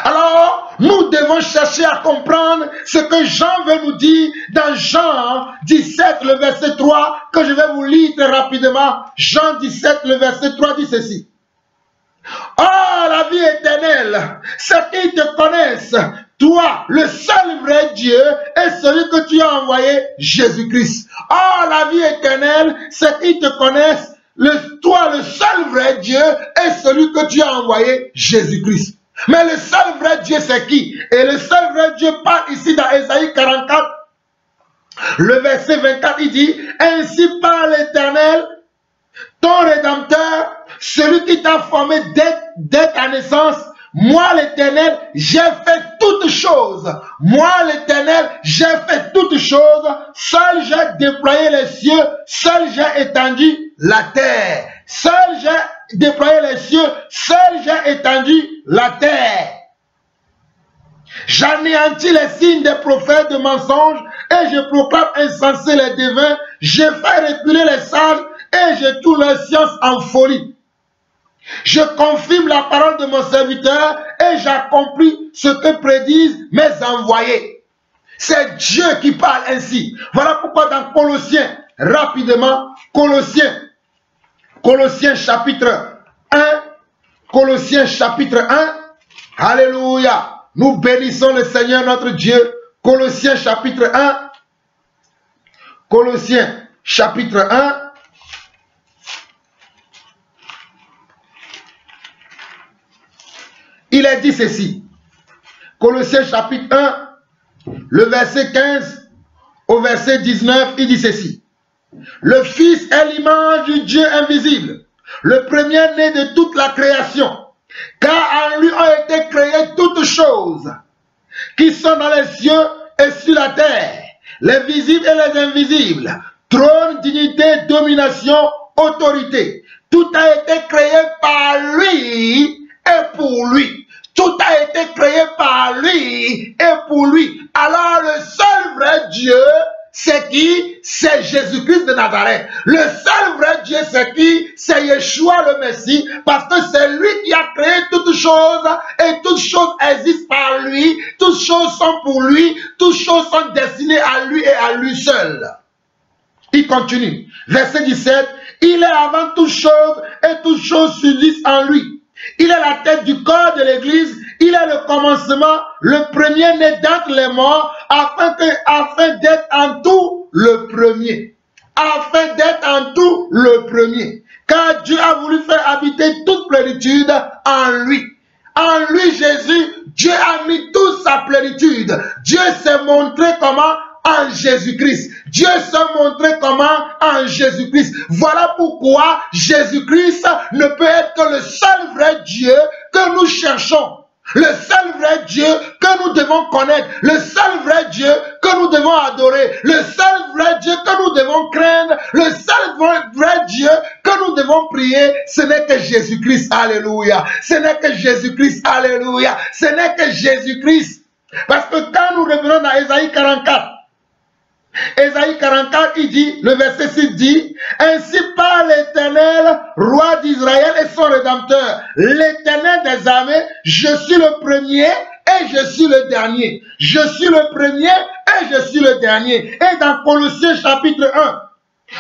Alors, nous devons chercher à comprendre ce que Jean veut nous dire dans Jean 17, le verset 3, que je vais vous lire très rapidement. Jean 17, le verset 3 dit ceci. Oh, la vie éternelle, c'est qu'ils te connaissent, toi toi, le seul vrai Dieu, et celui que tu as envoyé, Jésus-Christ. Or, la vie éternelle, c'est qu'ils te connaissent, toi, le seul vrai Dieu, et celui que tu as envoyé, Jésus-Christ. Mais le seul vrai Dieu, c'est qui? Et le seul vrai Dieu parle ici dans Ésaïe 44, le verset 24, il dit, ainsi parle l'Éternel, ton Rédempteur, celui qui t'a formé dès ta naissance. Moi, l'Éternel, j'ai fait toutes choses. Moi, l'Éternel, j'ai fait toutes choses. Seul j'ai déployé les cieux. Seul j'ai étendu la terre. Seul j'ai déployé les cieux. Seul j'ai étendu la terre. J'anéantis les signes des prophètes de mensonges et je proclame insensés les devins. Je fais reculer les sages et je tourne leur science en folie. Je confirme la parole de mon serviteur et j'accomplis ce que prédisent mes envoyés. C'est Dieu qui parle ainsi. Voilà pourquoi dans Colossiens, rapidement, Colossiens chapitre 1, Colossiens chapitre 1, alléluia. Nous bénissons le Seigneur notre Dieu. Colossiens chapitre 1, Colossiens chapitre 1, il est dit ceci. Colossiens chapitre 1, le verset 15 au verset 19, il dit ceci. Le Fils est l'image du Dieu invisible, le premier-né de toute la création, car en lui ont été créées toutes choses qui sont dans les cieux et sur la terre, les visibles et les invisibles, trône, dignité, domination, autorité. Tout a été créé par lui et pour lui. Tout a été créé par lui et pour lui. Alors le seul vrai Dieu, c'est qui? C'est Jésus-Christ de Nazareth. Le seul vrai Dieu, c'est qui? C'est Yeshua le Messie, parce que c'est lui qui a créé toutes choses, et toutes choses existent par lui, toutes choses sont pour lui, toutes choses sont destinées à lui et à lui seul. Il continue. Verset 17. Il est avant toutes choses, et toutes choses subsistent en lui. Il est la tête du corps de l'Église. Il est le commencement, le premier-né d'entre les morts, afin d'être en tout le premier. Afin d'être en tout le premier. Car Dieu a voulu faire habiter toute plénitude en lui. En lui, Jésus, Dieu a mis toute sa plénitude. Dieu s'est montré comment? En Jésus-Christ. Dieu s'est montré comment? En Jésus-Christ. Voilà pourquoi Jésus-Christ ne peut être que le seul vrai Dieu que nous cherchons. Le seul vrai Dieu que nous devons connaître. Le seul vrai Dieu que nous devons adorer. Le seul vrai Dieu que nous devons craindre. Le seul vrai Dieu que nous devons prier. Ce n'est que Jésus-Christ. Alléluia. Ce n'est que Jésus-Christ. Alléluia. Ce n'est que Jésus-Christ. Parce que quand nous revenons dans Ésaïe 44, Ésaïe 44, il dit, le verset 6 dit, ainsi parle l'Éternel, roi d'Israël et son Rédempteur, l'Éternel des armées, je suis le premier et je suis le dernier. Je suis le premier et je suis le dernier. Et dans Colossiens chapitre 1,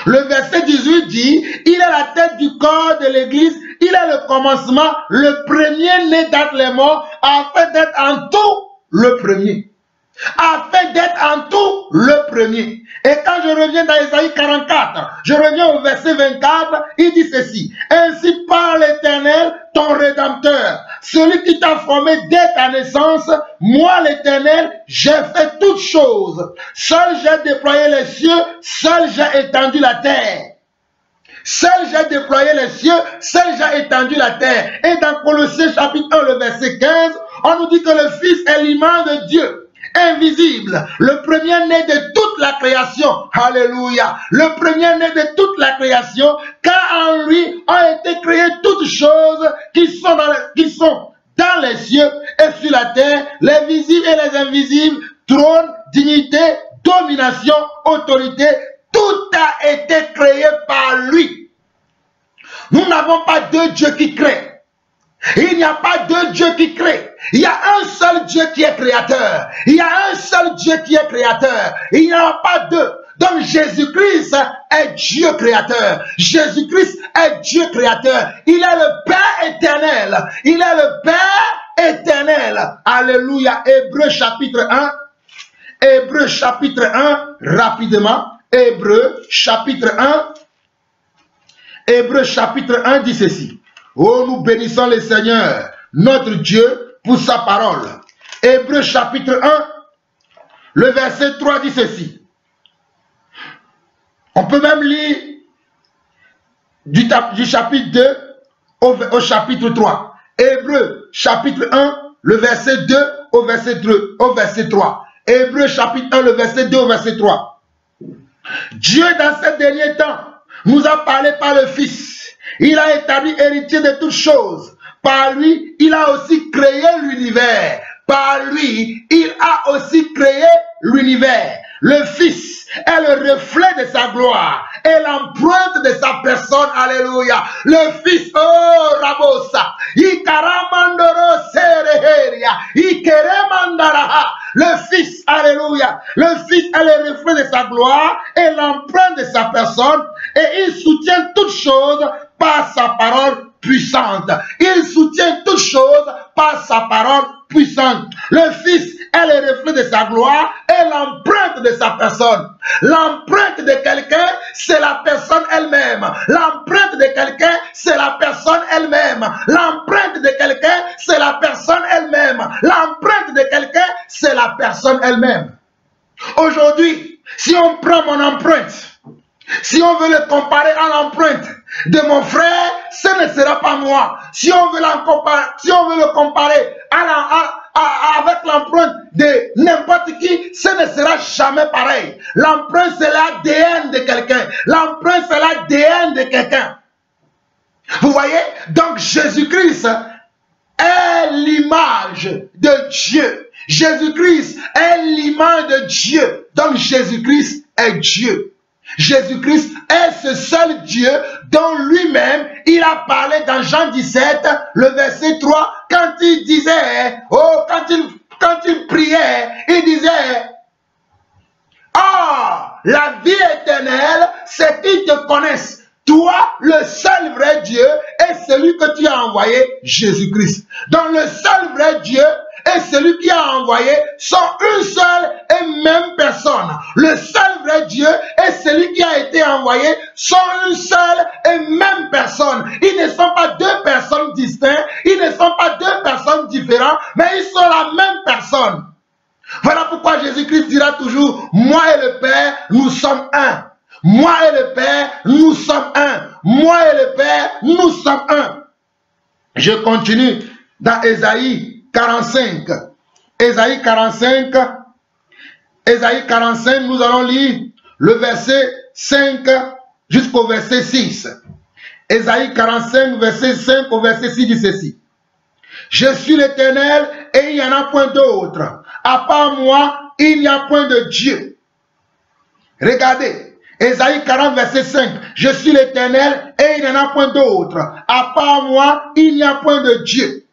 le verset 18 dit, il est la tête du corps de l'Église, il est le commencement, le premier-né d'entre les morts, afin d'être en tout le premier. Afin d'être en tout le premier. Et quand je reviens dans Ésaïe 44, je reviens au verset 24, il dit ceci. Ainsi parle l'Éternel, ton Rédempteur, celui qui t'a formé dès ta naissance. Moi l'Éternel, j'ai fait toutes choses. Seul j'ai déployé les cieux, seul j'ai étendu la terre. Seul j'ai déployé les cieux, seul j'ai étendu la terre. Et dans Colossiens chapitre 1, le verset 15, on nous dit que le Fils est l'image de Dieu, invisible, le premier-né de toute la création. Alléluia. Le premier-né de toute la création, car en lui ont été créées toutes choses qui sont dans les cieux et sur la terre, les visibles et les invisibles, trône, dignité, domination, autorité, tout a été créé par lui. Nous n'avons pas deux dieux qui créent. Il n'y a pas deux dieux qui créent. Il y a un seul Dieu qui est créateur. Il y a un seul Dieu qui est créateur. Il n'y en a pas deux. Donc Jésus-Christ est Dieu créateur. Jésus-Christ est Dieu créateur. Il est le Père éternel. Il est le Père éternel. Alléluia. Hébreux chapitre 1. Hébreux chapitre 1, rapidement. Hébreux chapitre 1. Hébreux chapitre 1 dit ceci. Oh, nous bénissons le Seigneur, notre Dieu, pour sa parole. Hébreux chapitre 1, le verset 3 dit ceci. On peut même lire du chapitre 2 au chapitre 3. Hébreux chapitre 1, le verset 2 au verset 3. Hébreux chapitre 1, le verset 2 au verset 3. Dieu, dans ces derniers temps, nous a parlé par le Fils. Il a établi héritier de toutes choses. Par lui, il a aussi créé l'univers. Par lui, il a aussi créé l'univers. Le Fils est le reflet de sa gloire et l'empreinte de sa personne. Alléluia. Le Fils, oh Rabosa, Ikaramandoro Sereheria, Ikeremandaraha. Le Fils, alléluia. Le Fils est le reflet de sa gloire et l'empreinte de sa personne, et il soutient toutes choses par sa parole puissante. Il soutient toutes choses par sa parole puissante. Le Fils est le reflet de sa gloire et l'empreinte de sa personne. L'empreinte de quelqu'un, c'est la personne elle-même. L'empreinte de quelqu'un, c'est la personne elle-même. L'empreinte de quelqu'un, c'est la personne elle-même. L'empreinte de quelqu'un, c'est la personne elle-même. Aujourd'hui, si on prend mon empreinte, si on veut le comparer à l'empreinte de mon frère, ce ne sera pas moi. Si on veut le comparer avec l'empreinte de n'importe qui, ce ne sera jamais pareil. L'empreinte, c'est l'ADN de quelqu'un. L'empreinte, c'est l'ADN de quelqu'un. Vous voyez? Donc Jésus-Christ est l'image de Dieu. Jésus-Christ est l'image de Dieu. Donc Jésus-Christ est Dieu. Jésus-Christ est ce seul Dieu dont lui-même il a parlé dans Jean 17, le verset 3, quand il disait, oh, quand il priait, il disait, ah, la vie éternelle, c'est qu'ils te connaissent. Toi, le seul vrai Dieu, est celui que tu as envoyé, Jésus-Christ. Donc le seul vrai Dieu et celui qui a envoyé sont une seule et même personne. Le seul vrai Dieu et celui qui a été envoyé sont une seule et même personne. Ils ne sont pas deux personnes distinctes, ils ne sont pas deux personnes différentes, mais ils sont la même personne. Voilà pourquoi Jésus-Christ dira toujours, moi et le Père, nous sommes un. Moi et le Père, nous sommes un. Moi et le Père, nous sommes un. Je continue dans Ésaïe 45. Ésaïe 45. Ésaïe 45, nous allons lire le verset 5 jusqu'au verset 6. Ésaïe 45, verset 5 au verset 6 dit ceci. Je suis l'Éternel et il n'y en a point d'autre. À part moi, il n'y a point de Dieu. Regardez. Ésaïe 40, verset 5. Je suis l'Éternel et il n'y en a point d'autre. À part moi, il n'y a point de Dieu.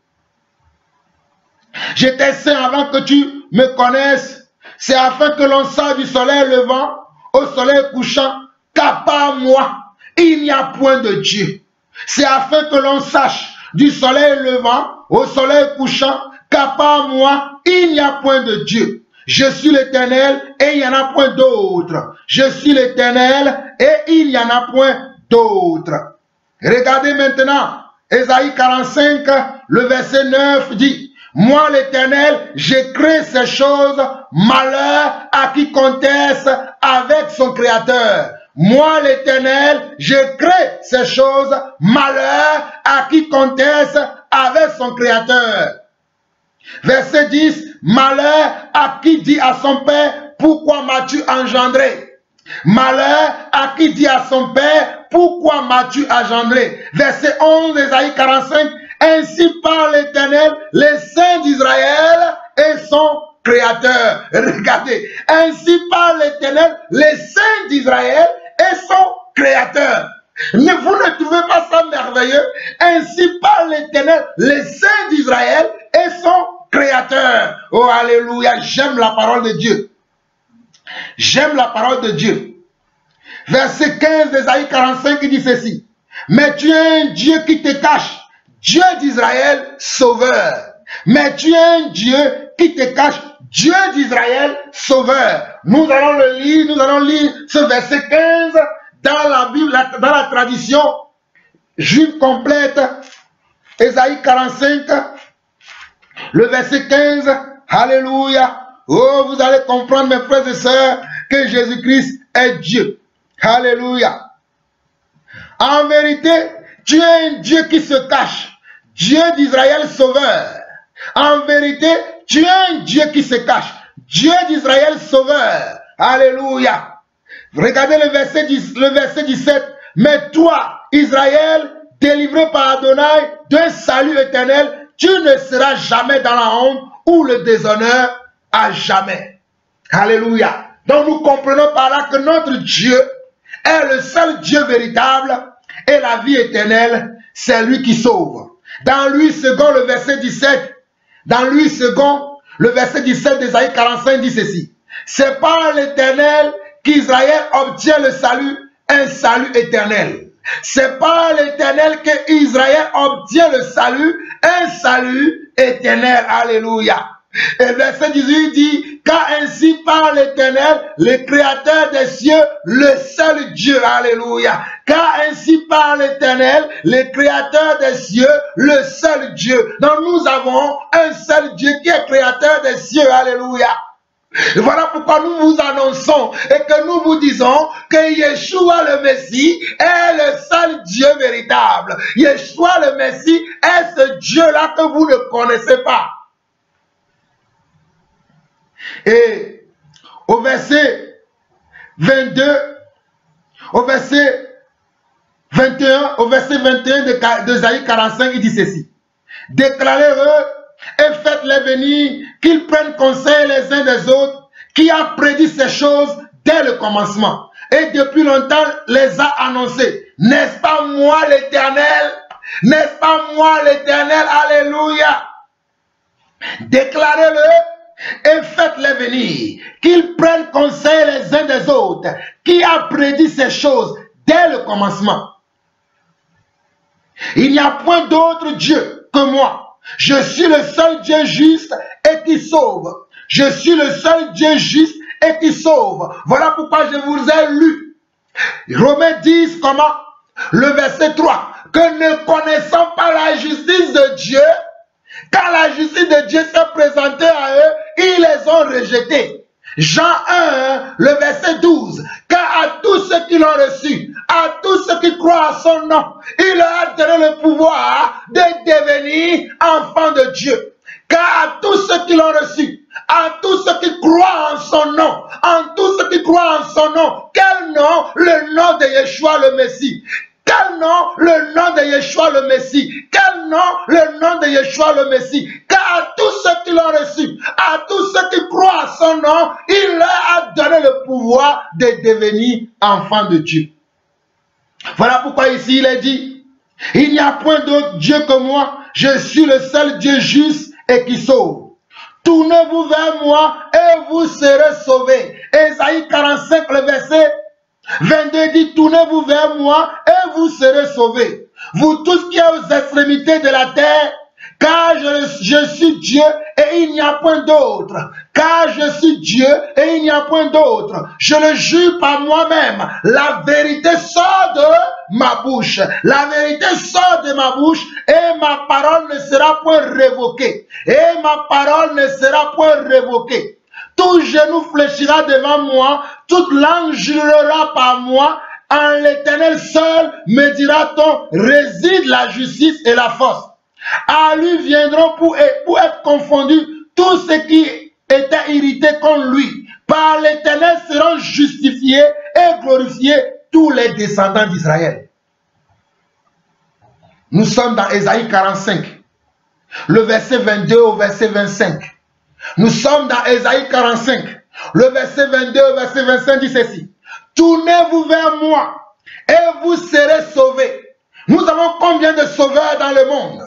J'étais saint avant que tu me connaisses. C'est afin que l'on sache du soleil levant au soleil couchant qu'à part moi, il n'y a point de Dieu. C'est afin que l'on sache du soleil levant au soleil couchant qu'à part moi, il n'y a point de Dieu. Je suis l'Éternel et il n'y en a point d'autre. Je suis l'Éternel et il n'y en a point d'autre. Regardez maintenant, Ésaïe 45, le verset 9 dit, moi l'Éternel, j'ai créé ces choses, malheur à qui conteste avec son Créateur. Moi l'Éternel, j'ai créé ces choses, malheur à qui conteste avec son Créateur. Verset 10, malheur à qui dit à son père, pourquoi m'as-tu engendré? Malheur à qui dit à son père, pourquoi m'as-tu engendré? Verset 11, Ésaïe 45, ainsi parle l'Éternel, les saints d'Israël et son Créateur. Regardez, ainsi parle l'Éternel, les saints d'Israël et son Créateur. Vous ne trouvez pas ça merveilleux? Ainsi parle l'Éternel, les saints d'Israël et son Créateur. Oh, alléluia, j'aime la parole de Dieu. J'aime la parole de Dieu. Verset 15 d'Ésaïe 45, il dit ceci. Mais tu es un Dieu qui te cache, Dieu d'Israël, sauveur. Mais tu es un Dieu qui te cache, Dieu d'Israël, sauveur. Nous allons le lire, nous allons lire ce verset 15 dans la Bible, dans la tradition juive complète. Ésaïe 45, le verset 15. Alléluia. Oh, vous allez comprendre, mes frères et sœurs, que Jésus-Christ est Dieu. Alléluia. En vérité, tu es un Dieu qui se cache, Dieu d'Israël sauveur. En vérité, tu es un Dieu qui se cache, Dieu d'Israël sauveur. Alléluia. Regardez le verset 17. Mais toi, Israël, délivré par Adonai d'un salut éternel, tu ne seras jamais dans la honte ou le déshonneur à jamais. Alléluia. Donc nous comprenons par là que notre Dieu est le seul Dieu véritable et la vie éternelle, c'est lui qui sauve. Dans lui second, le verset 17, dans lui second, le verset 17 d'Ésaïe 45 dit ceci. C'est par l'Éternel qu'Israël obtient le salut, un salut éternel. C'est par l'Éternel que Israël obtient le salut, un salut éternel. Alléluia. Et verset 18 dit, car ainsi par l'Éternel, le Créateur des cieux, le seul Dieu. Alléluia. Car ainsi par l'Éternel, le Créateur des cieux, le seul Dieu. Donc nous avons un seul Dieu qui est Créateur des cieux. Alléluia. Et voilà pourquoi nous vous annonçons et que nous vous disons que Yeshua le Messie est le seul Dieu véritable. Yeshua le Messie est ce Dieu-là que vous ne connaissez pas. Et au verset 22, au verset 21, au verset 21 d'Ésaïe 45, il dit ceci. Déclarez-le et faites-les venir, qu'ils prennent conseil les uns des autres, qui a prédit ces choses dès le commencement, et depuis longtemps les a annoncées. N'est-ce pas moi l'Éternel? N'est-ce pas moi l'Éternel? Alléluia. Déclarez-le et faites-les venir, qu'ils prennent conseil les uns des autres, qui a prédit ces choses dès le commencement. Il n'y a point d'autre Dieu que moi. Je suis le seul Dieu juste et qui sauve. Je suis le seul Dieu juste et qui sauve. Voilà pourquoi je vous ai lu. Romains 10, comment? Le verset 3. Que ne connaissant pas la justice de Dieu, quand la justice de Dieu s'est présentée à eux, ils les ont rejetés. Jean 1, le verset 12. Car à tous ceux qui l'ont reçu, à tous ceux qui croient à son nom, il leur a donné le pouvoir de devenir enfants de Dieu. Car à tous ceux qui l'ont reçu, à tous ceux qui croient en son nom, en tous ceux qui croient en son nom, quel nom? Le nom de Yeshua le Messie. Quel nom? Le nom de Yeshua le Messie. Quel nom? Le nom de Yeshua le Messie. Car à tous ceux qui l'ont reçu, à tous ceux qui croient à son nom, il leur a donné le pouvoir de devenir enfants de Dieu. Voilà pourquoi ici il est dit, il n'y a point d'autre Dieu que moi, je suis le seul Dieu juste et qui sauve. Tournez-vous vers moi et vous serez sauvés. Ésaïe 45, le verset 22 dit, tournez-vous vers moi et vous serez sauvés. Vous tous qui êtes aux extrémités de la terre, car je suis Dieu et il n'y a point d'autre. Car je suis Dieu et il n'y a point d'autre. Je le jure par moi-même. La vérité sort de ma bouche. La vérité sort de ma bouche et ma parole ne sera point révoquée. Et ma parole ne sera point révoquée. Tout genou fléchira devant moi, toute langue jurera par moi. En l'Éternel seul, me dira-t-on, réside la justice et la force. À lui viendront pour être confondus tous ceux qui étaient irrités contre lui. Par l'Éternel seront justifiés et glorifiés tous les descendants d'Israël. Nous sommes dans Ésaïe 45, le verset 22 au verset 25. Nous sommes dans Ésaïe 45, le verset 22 au verset 25 dit ceci. Tournez-vous vers moi et vous serez sauvés. Nous avons combien de sauveurs dans le monde?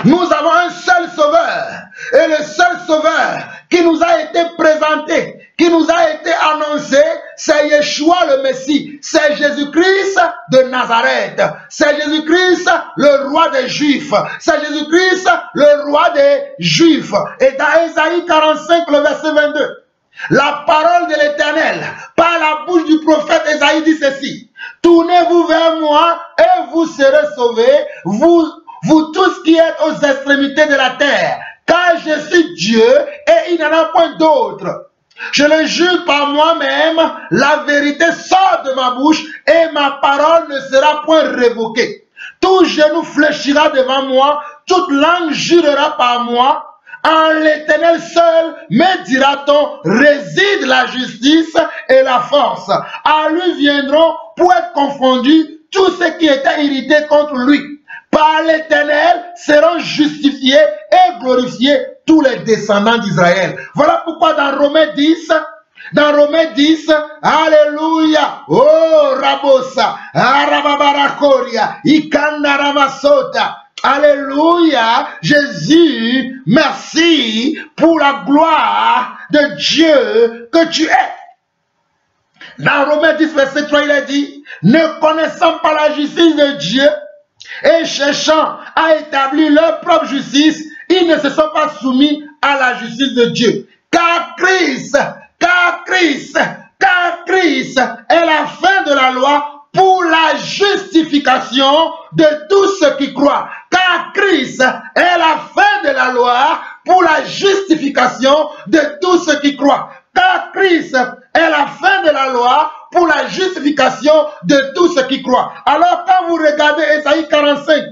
Nous avons un seul sauveur. Et le seul sauveur qui nous a été présenté, qui nous a été annoncé, c'est Yeshua. Yeshua le Messie, c'est Jésus-Christ de Nazareth. C'est Jésus-Christ le roi des Juifs. C'est Jésus-Christ le roi des Juifs. Et dans Ésaïe 45, le verset 22, la parole de l'Éternel, par la bouche du prophète Ésaïe dit ceci: tournez-vous vers moi et vous serez sauvés, vous tous qui êtes aux extrémités de la terre, car je suis Dieu et il n'y en a point d'autre. Je le jure par moi-même, la vérité sort de ma bouche et ma parole ne sera point révoquée. Tout genou fléchira devant moi, toute langue jurera par moi. En l'Éternel seul, me dira-t-on, réside la justice et la force. À lui viendront pour être confondus tous ceux qui étaient irrités contre lui. Par l'Éternel seront justifiés et glorifiés tous les descendants d'Israël. Voilà pourquoi dans Romains 10, alléluia, oh Rabosa, Arababarakoria, Ikanaramasota. Alléluia, Jésus, merci pour la gloire de Dieu que tu es. Dans Romains 10, verset 3, il a dit, ne connaissant pas la justice de Dieu et cherchant à établir leur propre justice, ils ne se sont pas soumis à la justice de Dieu. Car Christ est la fin de la loi pour la justification de tous ceux qui croient. Car Christ est la fin de la loi pour la justification de tous ceux qui croient. Car Christ est la fin de la loi pour la justification de tous ceux qui croient. Alors quand vous regardez Ésaïe 45,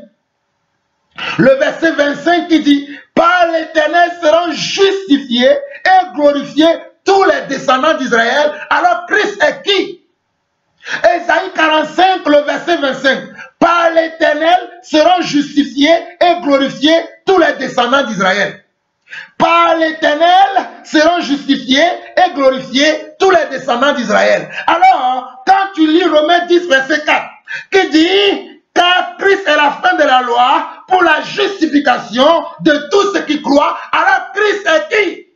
le verset 25 qui dit, par l'Éternel seront justifiés et glorifiés tous les descendants d'Israël. Alors Christ est qui? Ésaïe 45, le verset 25. Par l'Éternel seront justifiés et glorifiés tous les descendants d'Israël. Par l'Éternel seront justifiés et glorifiés tous les descendants d'Israël. Alors, quand tu lis Romains 10, verset 4, qui dit, car Christ est la fin de la loi pour la justification de tous ceux qui croient, alors Christ est qui?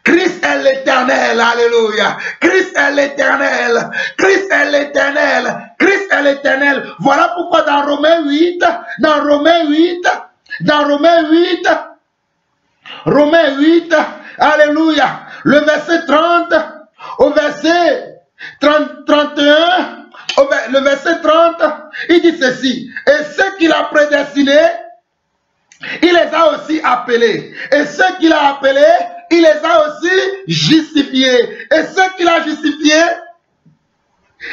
Christ est l'Éternel, alléluia. Christ est l'Éternel, Christ est l'Éternel, Christ est l'Éternel. Voilà pourquoi dans Romains 8, alléluia, le verset 30 au verset 31, le verset 30, il dit ceci, et ceux qu'il a prédestinés, il les a aussi appelés, et ceux qu'il a appelés, il les a aussi justifiés. Et ceux qu'il a justifiés,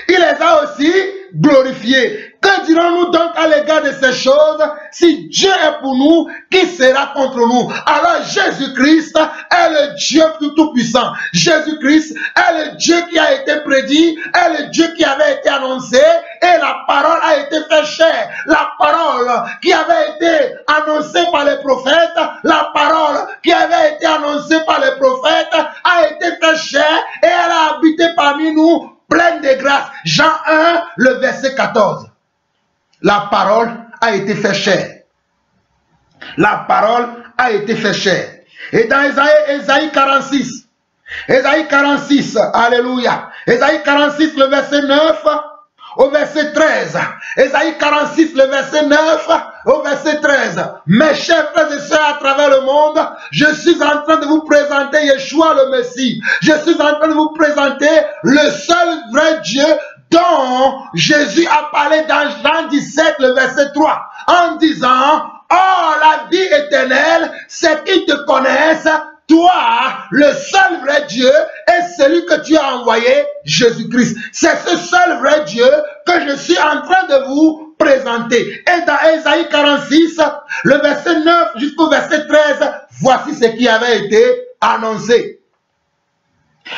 il les a aussi glorifiés. Que dirons-nous donc à l'égard de ces choses? Si Dieu est pour nous, qui sera contre nous? Alors Jésus-Christ est le Dieu tout-puissant. Jésus-Christ est le Dieu qui a été prédit, est le Dieu qui avait été annoncé, et la parole a été faite chair. La parole qui avait été annoncée par les prophètes, la parole qui avait été annoncée par les prophètes a été faite chair, et elle a habité parmi nous, pleine de grâce. Jean 1, le verset 14. La parole a été faite chair. La parole a été faite chair. Et dans Ésaïe 46, alléluia. Ésaïe 46, le verset 9 au verset 13. Ésaïe 46, le verset 9 au verset 13. Mes chers frères et sœurs à travers le monde, je suis en train de vous présenter Yeshua le Messie. Je suis en train de vous présenter le seul vrai Dieu dont Jésus a parlé dans Jean 17, le verset 3, en disant, oh, la vie éternelle, c'est qu'ils te connaissent, toi, le seul vrai Dieu, et celui que tu as envoyé, Jésus-Christ. C'est ce seul vrai Dieu que je suis en train de vous présenter. Et dans Ésaïe 46, le verset 9 jusqu'au verset 13, voici ce qui avait été annoncé.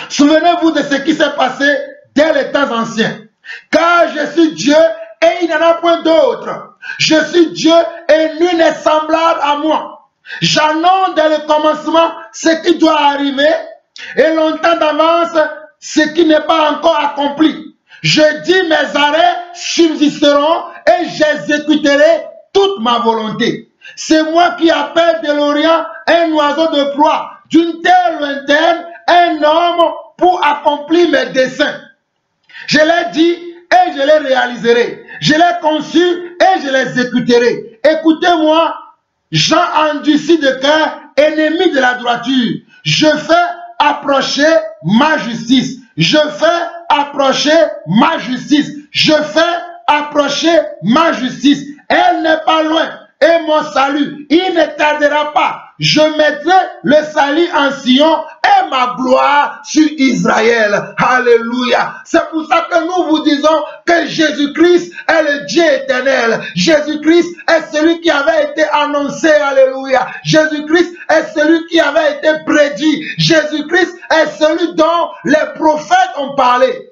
Souvenez-vous de ce qui s'est passé dès les temps anciens. Car je suis Dieu et il n'y en a point d'autre. Je suis Dieu et nul n'est semblable à moi. J'annonce dès le commencement ce qui doit arriver et longtemps d'avance ce qui n'est pas encore accompli. Je dis mes arrêts subsisteront et j'exécuterai toute ma volonté. C'est moi qui appelle de l'Orient un oiseau de proie, d'une terre lointaine un homme pour accomplir mes desseins. Je l'ai dit et je les réaliserai. Je l'ai conçu et je les exécuterai. Écoutez-moi, gens endurcis de cœur, ennemis de la droiture. Je fais approcher ma justice. Je fais approcher ma justice. Je fais approcher ma justice. Elle n'est pas loin. Et mon salut, il ne tardera pas. Je mettrai le salut en Sion et ma gloire sur Israël. Alléluia. C'est pour ça que nous vous disons que Jésus-Christ est le Dieu éternel. Jésus-Christ est celui qui avait été annoncé. Alléluia. Jésus-Christ est celui qui avait été prédit. Jésus-Christ est celui dont les prophètes ont parlé.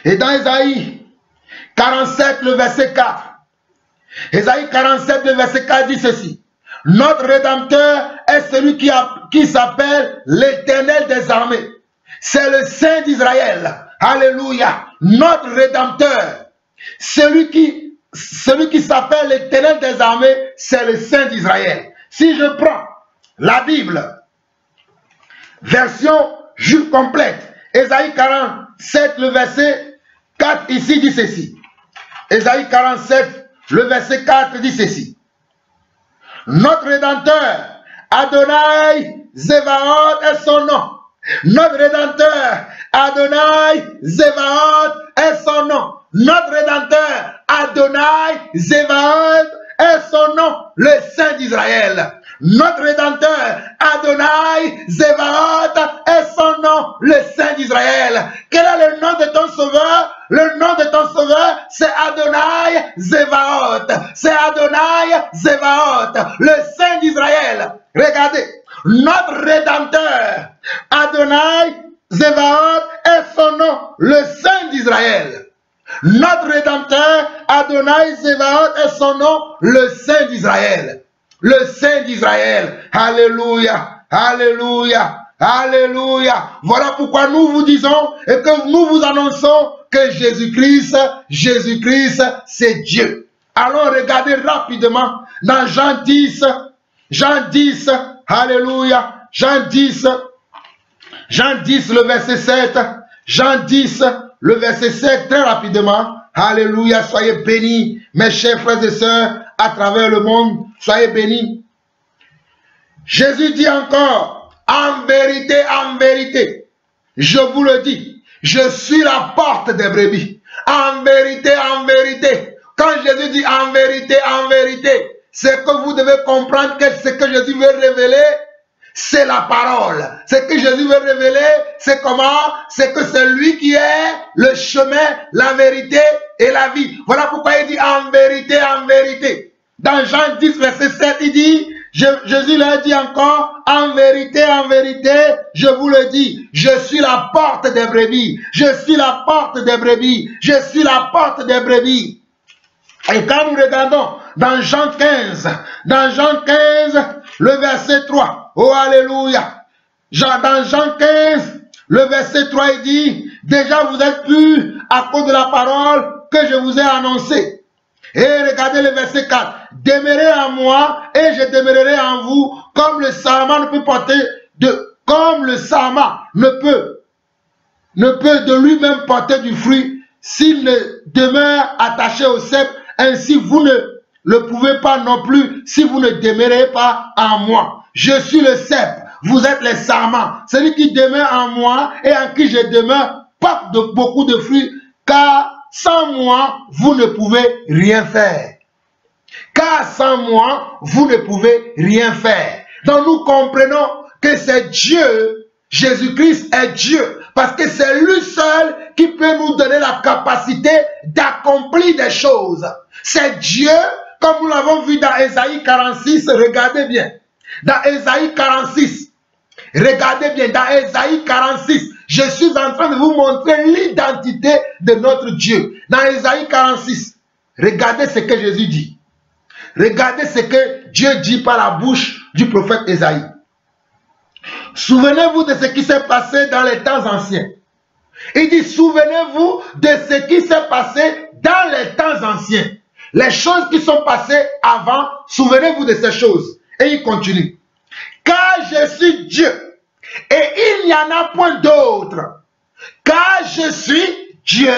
Et dans Ésaïe 47, le verset 4, Ésaïe 47, le verset 4 dit ceci. Notre Rédempteur est celui qui s'appelle l'Éternel des armées. C'est le Saint d'Israël. Alléluia. Notre Rédempteur, celui qui s'appelle l'Éternel des armées, c'est le Saint d'Israël. Si je prends la Bible, version Jules complète, Ésaïe 47, le verset 4 ici dit ceci. Ésaïe 47, le verset 4 dit ceci. Notre Rédempteur, Adonai Zévaot est son nom. Notre Rédempteur, Adonai Zévaot est son nom. Notre Rédempteur, Adonai Zévaot est son nom, le Saint d'Israël. Notre Rédempteur, Adonai Zévaot est son nom, le Saint d'Israël. Quel est le nom de ton sauveur? Le nom de ton sauveur, c'est Adonai Zévaot. C'est Adonai Zévaot, le Saint d'Israël. Regardez, notre Rédempteur, Adonai Zévaot est son nom, le Saint d'Israël. Notre Rédempteur, Adonai Zévaot est son nom, le Saint d'Israël. Le Saint d'Israël. Alléluia. Alléluia. Alléluia. Voilà pourquoi nous vous disons et que nous vous annonçons que Jésus-Christ, c'est Dieu. Allons regarder rapidement dans Jean 10. Jean 10. Alléluia. Jean 10. Jean 10, le verset 7. Jean 10, le verset 7, très rapidement. Alléluia. Soyez bénis, mes chers frères et sœurs, à travers le monde. Soyez bénis. Jésus dit encore, en vérité, je vous le dis, je suis la porte des brebis. En vérité, quand Jésus dit en vérité, c'est que vous devez comprendre que ce que Jésus veut révéler, c'est la parole. Ce que Jésus veut révéler, c'est comment? C'est que c'est lui qui est le chemin, la vérité et la vie. Voilà pourquoi il dit en vérité. Dans Jean 10, verset 7, il dit, Jésus leur dit encore, en vérité, je vous le dis, je suis la porte des brebis. Je suis la porte des brebis. Je suis la porte des brebis. Et quand nous regardons dans Jean 15, le verset 3, oh alléluia, dans Jean 15, le verset 3, il dit, déjà vous êtes purs à cause de la parole que je vous ai annoncée. Et regardez le verset 4, demeurez en moi et je demeurerai en vous, comme le sarment ne peut porter comme le sarment ne peut de lui-même porter du fruit s'il ne demeure attaché au cep. Ainsi, vous ne le pouvez pas non plus si vous ne demeurez pas en moi. Je suis le cep, vous êtes les sarments. Celui qui demeure en moi et en qui je demeure porte beaucoup de fruits, car sans moi, vous ne pouvez rien faire. Car sans moi, vous ne pouvez rien faire. Donc nous comprenons que c'est Dieu, Jésus-Christ est Dieu, parce que c'est lui seul qui peut nous donner la capacité d'accomplir des choses. C'est Dieu, comme nous l'avons vu dans Ésaïe 46, regardez bien. Dans Ésaïe 46, regardez bien, dans Ésaïe 46, je suis en train de vous montrer l'identité de notre Dieu. Dans Ésaïe 46, regardez ce que Jésus dit. Regardez ce que Dieu dit par la bouche du prophète Ésaïe. Souvenez-vous de ce qui s'est passé dans les temps anciens. Il dit, souvenez-vous de ce qui s'est passé dans les temps anciens. les choses qui sont passées avant, souvenez-vous de ces choses. Et il continue. Car je suis Dieu, et il n'y en a point d'autre. Car je suis Dieu,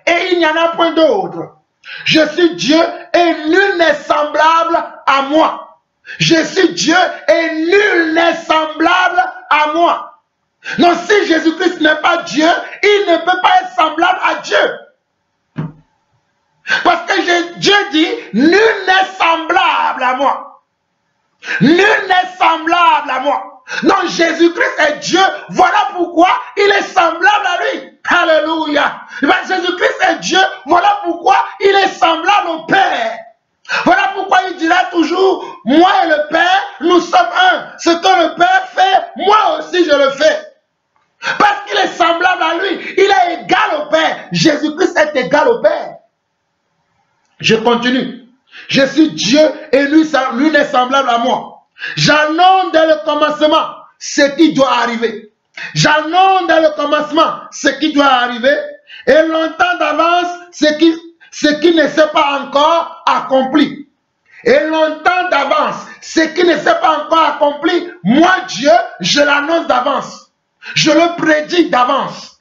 et il n'y en a point d'autre. Je suis Dieu, et nul n'est semblable à moi. Je suis Dieu, et nul n'est semblable à moi. Donc si Jésus-Christ n'est pas Dieu, il ne peut pas être semblable à Dieu. Parce que Dieu dit, nul n'est semblable à moi. Nul n'est semblable à moi. Donc Jésus-Christ est Dieu, voilà pourquoi il est semblable à lui. Alléluia. Jésus-Christ est Dieu, voilà pourquoi il est semblable au Père. Voilà pourquoi il dira toujours, moi et le Père, nous sommes un. Ce que le Père fait, moi aussi je le fais. Parce qu'il est semblable à lui, il est égal au Père. Jésus-Christ est égal au Père. Je continue. Je suis Dieu et lui n'est semblable à moi. J'annonce dès le commencement ce qui doit arriver. J'annonce dès le commencement ce qui doit arriver et longtemps d'avance ce qui ne s'est pas encore accompli. Et longtemps d'avance, ce qui ne s'est pas encore accompli, moi Dieu, je l'annonce d'avance. Je le prédis d'avance.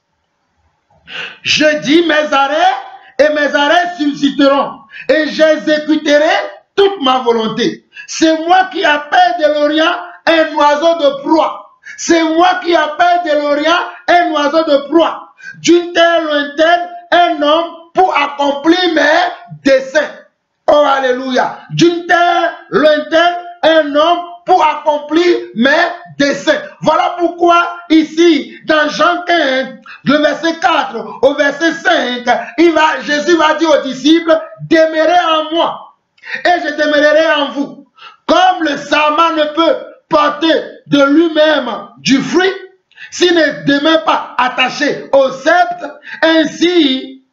Je dis mes arrêts et mes arrêts subsisteront et j'exécuterai toute ma volonté. C'est moi qui appelle de l'Orient un oiseau de proie. C'est moi qui appelle de l'Orient un oiseau de proie. D'une terre lointaine, un homme pour accomplir mes desseins. Oh, alléluia. D'une terre lointaine, un homme pour accomplir mes desseins. Voilà pourquoi ici, dans Jean 15, le verset 4 au verset 5, Jésus va dire aux disciples, demeurez en moi et je demeurerai en vous. Comme le sarment ne peut porter de lui-même du fruit, s'il ne demeure pas attaché au sceptre, ainsi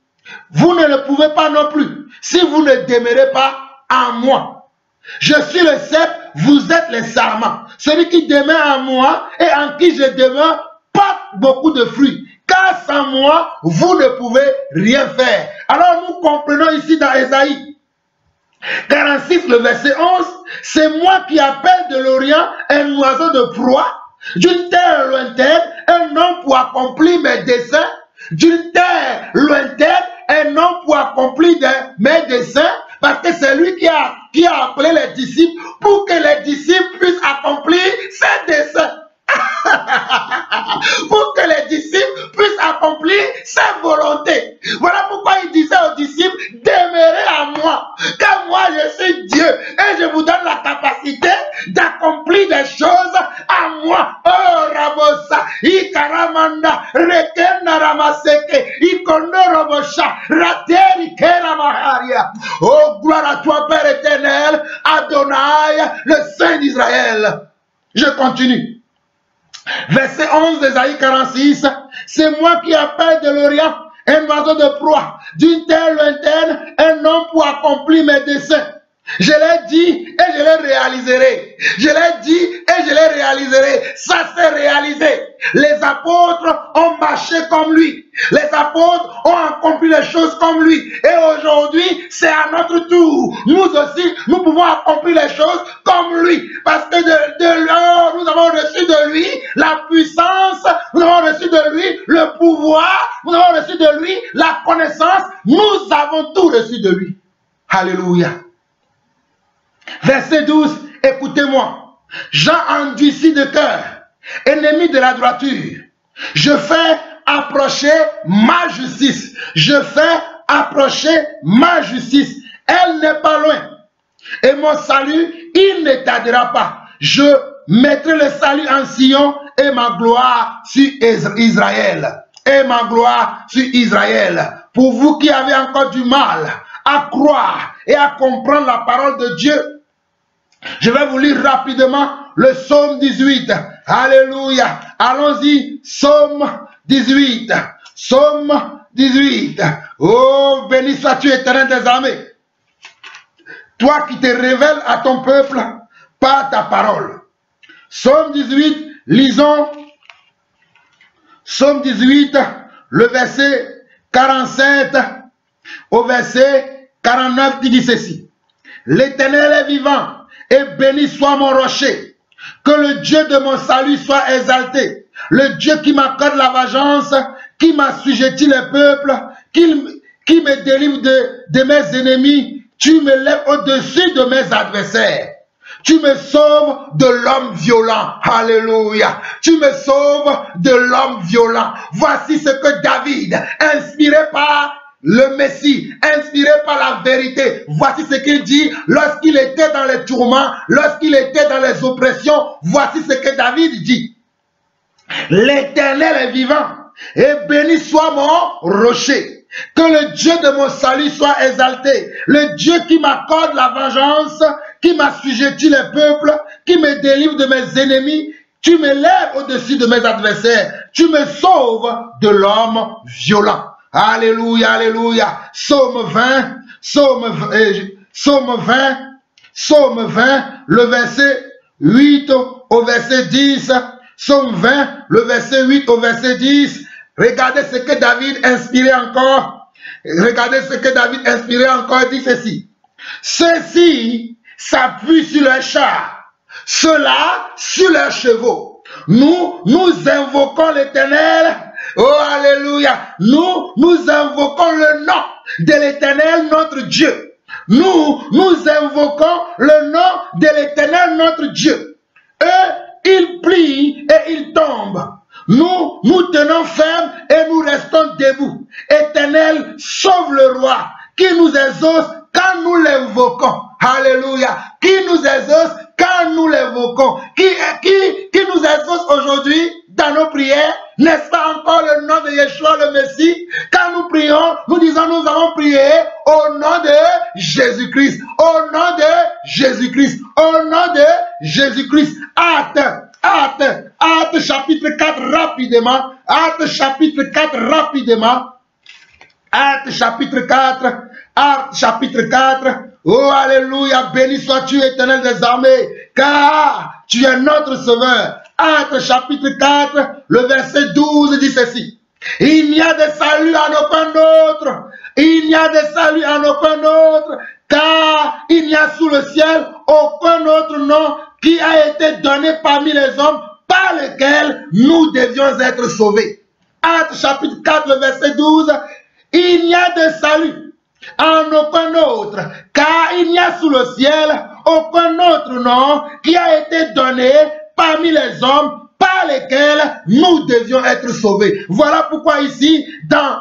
vous ne le pouvez pas non plus, si vous ne demeurez pas en moi. Je suis le sceptre, vous êtes les sarments. Celui qui demeure en moi et en qui je demeure porte beaucoup de fruits. Car sans moi, vous ne pouvez rien faire. Alors nous comprenons ici dans Ésaïe 46, le verset 11, c'est moi qui appelle de l'Orient un oiseau de proie, d'une terre lointaine, un homme pour accomplir mes desseins, d'une terre lointaine, un homme pour accomplir mes desseins, parce que c'est lui qui a appelé les disciples pour que les disciples puissent accomplir ses desseins. Pour que les disciples puissent accomplir sa volonté. Voilà pourquoi il disait aux disciples, demeurez en moi, car moi je suis Dieu et je vous donne la capacité d'accomplir des choses à moi. Oh Rabosa, Ikaramanda, Rekena Ramaseke, Ikono Robosha, Rateri Keramaharia. Oh gloire à toi Père éternel, Adonai, le Saint d'Israël. Je continue. Verset 11 d'Ésaïe 46, c'est moi qui appelle de l'Orient un oiseau de proie, d'une terre lointaine, un homme pour accomplir mes desseins. Je l'ai dit et je les réaliserai. Je l'ai dit et je les réaliserai. Ça s'est réalisé. Les apôtres ont marché comme lui. Les apôtres ont accompli les choses comme lui. Et aujourd'hui, c'est à notre tour. Nous aussi, nous pouvons accomplir les choses comme lui. Parce que de l'or, nous avons reçu de lui la puissance. Nous avons reçu de lui le pouvoir. Nous avons reçu de lui la connaissance. Nous avons tout reçu de lui. Alléluia. Verset 12, écoutez-moi. Jean endurci de cœur, ennemi de la droiture. Je fais approcher ma justice. Je fais approcher ma justice. Elle n'est pas loin. Et mon salut, il ne tardera pas. Je mettrai le salut en Sion et ma gloire sur Israël. Et ma gloire sur Israël. Pour vous qui avez encore du mal à croire et à comprendre la parole de Dieu, je vais vous lire rapidement le psaume 18. Alléluia. Allons-y. Psaume 18. Psaume 18. Oh, béni sois-tu, Éternel des armées. Toi qui te révèles à ton peuple par ta parole. Psaume 18, lisons. Psaume 18, le verset 47 au verset 49 qui dit ceci. L'Éternel est vivant, et béni soit mon rocher. Que le Dieu de mon salut soit exalté. Le Dieu qui m'accorde la vengeance, qui m'assujettit les peuples, qui me délivre de mes ennemis. Tu me lèves au-dessus de mes adversaires. Tu me sauves de l'homme violent. Alléluia. Tu me sauves de l'homme violent. Voici ce que David, inspiré par le Messie, inspiré par la vérité, voici ce qu'il dit lorsqu'il était dans les tourments, lorsqu'il était dans les oppressions. Voici ce que David dit. L'Éternel est vivant, et béni soit mon rocher. Que le Dieu de mon salut soit exalté. Le Dieu qui m'accorde la vengeance, qui m'assujettit les peuples, qui me délivre de mes ennemis. Tu me lèves au-dessus de mes adversaires. Tu me sauves de l'homme violent. Alléluia, alléluia. Psaume 20, le verset 8 au verset 10. Psaume 20, le verset 8 au verset 10. Regardez ce que David inspirait encore. Regardez ce que David inspirait encore, dit ceci. Ceux-ci s'appuient sur leurs chars, ceux-là sur leurs chevaux. Nous invoquons l'Éternel. Oh, alléluia. Nous invoquons le nom de l'Éternel, notre Dieu. Nous invoquons le nom de l'Éternel, notre Dieu. Eux, ils plient et ils tombent. Nous tenons ferme et nous restons debout. Éternel, sauve le roi qui nous exauce quand nous l'invoquons. Alléluia. Qui nous exauce quand nous l'invoquons. Qui nous exauce aujourd'hui dans nos prières. N'est-ce pas encore le nom de Yeshua le Messie? Quand nous prions, nous disons nous avons prié au nom de Jésus-Christ. Au nom de Jésus-Christ. Au nom de Jésus-Christ. Actes chapitre 4 rapidement. Actes chapitre 4 rapidement. Actes chapitre 4. Actes chapitre 4. Oh alléluia, béni sois-tu éternel des armées, car tu es notre sauveur. Actes chapitre 4, le verset 12 dit ceci. Il n'y a de salut en aucun autre. Il n'y a de salut en aucun autre, car il n'y a sous le ciel aucun autre nom qui a été donné parmi les hommes par lequel nous devions être sauvés. Actes chapitre 4, le verset 12. Il n'y a de salut en aucun autre, car il n'y a sous le ciel aucun autre nom qui a été donné parmi les hommes par lesquels nous devions être sauvés. Voilà pourquoi ici, dans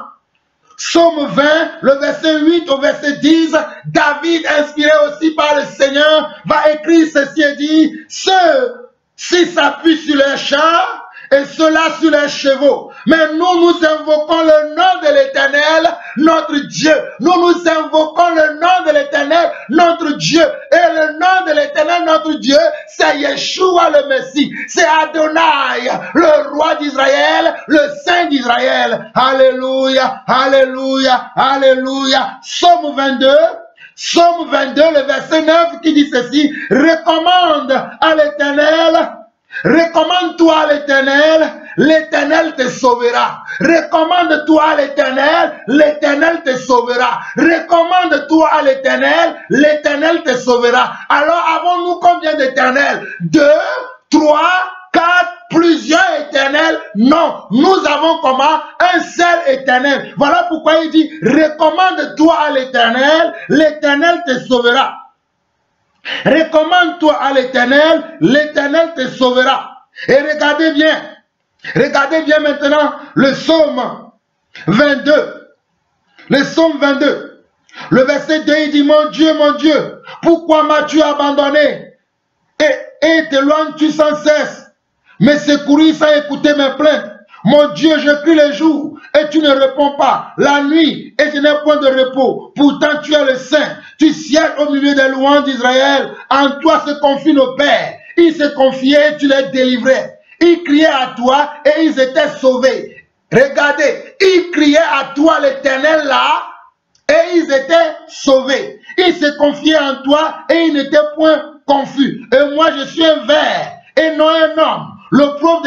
Psaume 20, le verset 8 au verset 10, David, inspiré aussi par le Seigneur, va écrire ceci et dit, ceux-ci s'appuient sur les chars, et ceux-là sur les chevaux. Mais nous invoquons le nom de l'Éternel, notre Dieu. Nous invoquons le nom de l'Éternel, notre Dieu. Et le nom de l'Éternel, notre Dieu, c'est Yeshua le Messie. C'est Adonai, le roi d'Israël, le Saint d'Israël. Alléluia, alléluia, alléluia. Psaume 22. Psaume 22, le verset 9 qui dit ceci. Recommande à l'Éternel. Recommande-toi à l'Éternel, l'Éternel te sauvera. Recommande-toi à l'Éternel, l'Éternel te sauvera. Recommande-toi à l'Éternel, l'Éternel te sauvera. Alors avons-nous combien d'éternels? 2, 3, 4, plusieurs éternels? Non, nous avons comment? Un seul éternel. Voilà pourquoi il dit, recommande-toi à l'Éternel, l'Éternel te sauvera. Recommande-toi à l'Éternel, l'Éternel te sauvera. Et regardez bien maintenant le psaume 22. Le psaume 22. Le verset 2, il dit, mon Dieu, pourquoi m'as-tu abandonné? Et t'éloignes-tu sans cesse? Me secourir sans écouter mes plaintes. Mon Dieu, je crie le jour et tu ne réponds pas. La nuit et je n'ai point de repos. Pourtant tu es le Saint. Tu sièges au milieu des louanges d'Israël. En toi se confient nos pères. Ils se confiaient et tu les délivrais. Ils criaient à toi et ils étaient sauvés. Regardez, ils criaient à toi l'Éternel là et ils étaient sauvés. Ils se confiaient en toi et ils n'étaient point confus. Et moi je suis un ver et non un homme. Le propre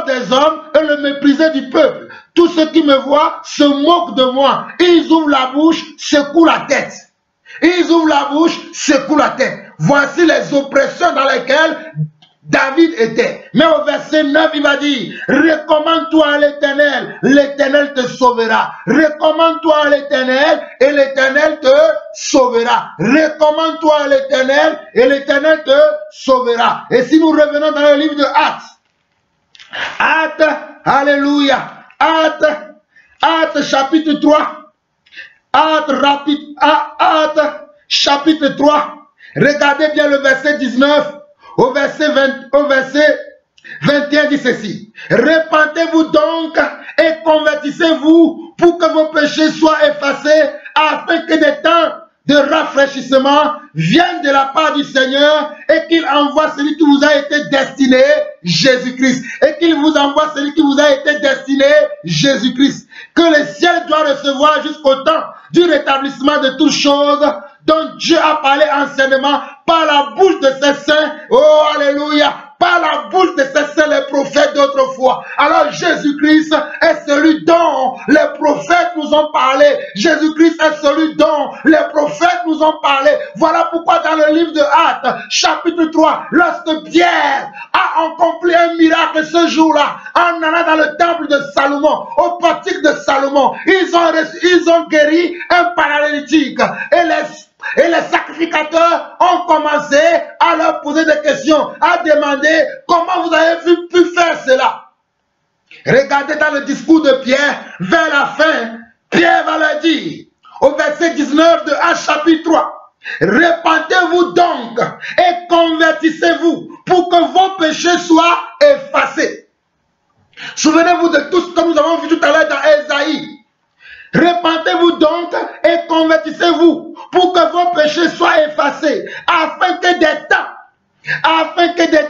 des hommes et le méprisé du peuple. Tous ceux qui me voient se moquent de moi. Ils ouvrent la bouche, secouent la tête. Ils ouvrent la bouche, secouent la tête. Voici les oppressions dans lesquelles David était. Mais au verset 9, il va dire, recommande-toi à l'Éternel, l'Éternel te sauvera. Recommande-toi à l'Éternel et l'Éternel te sauvera. Recommande-toi à l'Éternel et l'Éternel te sauvera. Et si nous revenons dans le livre de Actes, alléluia, Actes chapitre 3, Actes chapitre 3, regardez bien le verset 19, au verset 21 dit ceci. Repentez-vous donc et convertissez-vous pour que vos péchés soient effacés, afin que des temps de rafraîchissement viennent de la part du Seigneur et qu'il envoie celui qui vous a été destiné, Jésus-Christ. Et qu'il vous envoie celui qui vous a été destiné, Jésus-Christ. Que le ciel doit recevoir jusqu'au temps du rétablissement de toutes choses dont Dieu a parlé anciennement par la bouche de ses saints. Oh, alléluia! Par la bouche de ses saints, les prophètes d'autrefois. Alors Jésus-Christ est celui dont les prophètes nous ont parlé. Jésus-Christ est celui dont les prophètes nous ont parlé. Voilà pourquoi dans le livre de Actes, chapitre 3, lorsque Pierre a accompli un miracle ce jour-là, en allant dans le temple de Salomon, au portique de Salomon, ils ont guéri un paralytique. Et les sacrificateurs ont commencé à leur poser des questions, à demander comment vous avez pu faire cela. Regardez dans le discours de Pierre, vers la fin, Pierre va leur dire, au verset 19 de Actes chapitre 3, repentez-vous donc et convertissez-vous pour que vos péchés soient effacés. Souvenez-vous de tout ce que nous avons vu tout à l'heure dans Ésaïe. Repentez-vous donc et convertissez-vous pour que vos péchés soient effacés, afin que des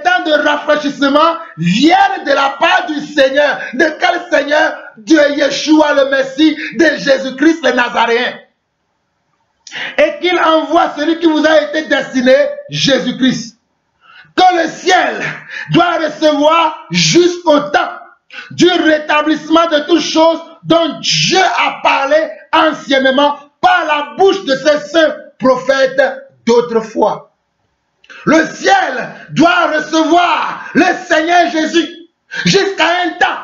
temps de rafraîchissement viennent de la part du Seigneur. De quel Seigneur? De Yeshua le Messie, de Jésus-Christ le Nazaréen. Et qu'il envoie celui qui vous a été destiné, Jésus-Christ. Que le ciel doit recevoir jusqu'au temps du rétablissement de toutes choses dont Dieu a parlé anciennement par la bouche de ses saints prophètes d'autrefois. Le ciel doit recevoir le Seigneur Jésus jusqu'à un temps.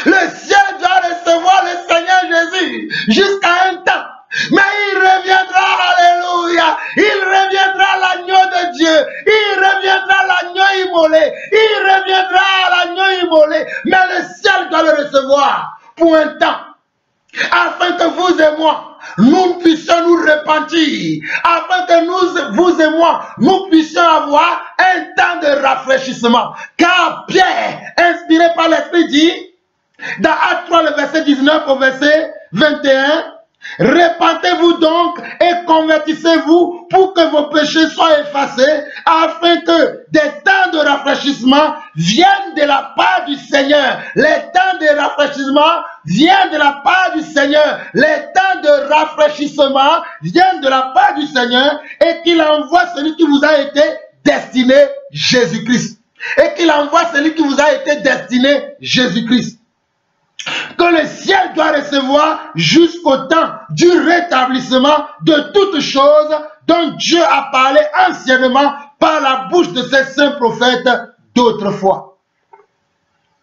Le ciel doit recevoir le Seigneur Jésus jusqu'à un temps. Mais il reviendra, alléluia, il reviendra l'agneau de Dieu, il reviendra l'agneau immolé, il reviendra l'agneau immolé, mais le ciel doit le recevoir pour un temps, afin que vous et moi, nous puissions nous repentir, afin que vous et moi, nous puissions avoir un temps de rafraîchissement. Car Pierre, inspiré par l'Esprit, dit, dans Actes 3, le verset 19 au verset 21, repentez-vous donc et convertissez-vous pour que vos péchés soient effacés, afin que des temps de rafraîchissement viennent de la part du Seigneur. Les temps de rafraîchissement viennent de la part du Seigneur. Les temps de rafraîchissement viennent de la part du Seigneur, et qu'il envoie celui qui vous a été destiné, Jésus-Christ. Et qu'il envoie celui qui vous a été destiné, Jésus-Christ. Que le ciel doit recevoir jusqu'au temps du rétablissement de toutes choses dont Dieu a parlé anciennement par la bouche de ses saints prophètes d'autrefois.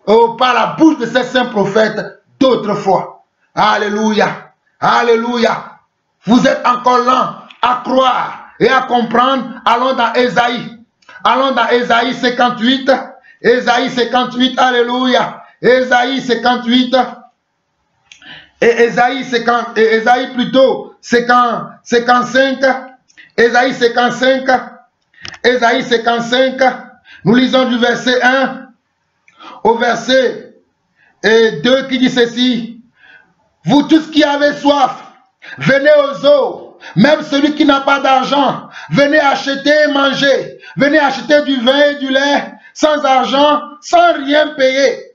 Oh, par la bouche de ses saints prophètes d'autrefois. Alléluia. Alléluia. Vous êtes encore lents à croire et à comprendre. Allons dans Ésaïe. Allons dans Ésaïe 58. Ésaïe 58. Alléluia. Ésaïe 58 et Ésaïe plutôt 55, Ésaïe 55, nous lisons du verset 1 au verset 2 qui dit ceci: vous tous qui avez soif, venez aux eaux, même celui qui n'a pas d'argent, venez acheter et manger, venez acheter du vin et du lait, sans argent, sans rien payer.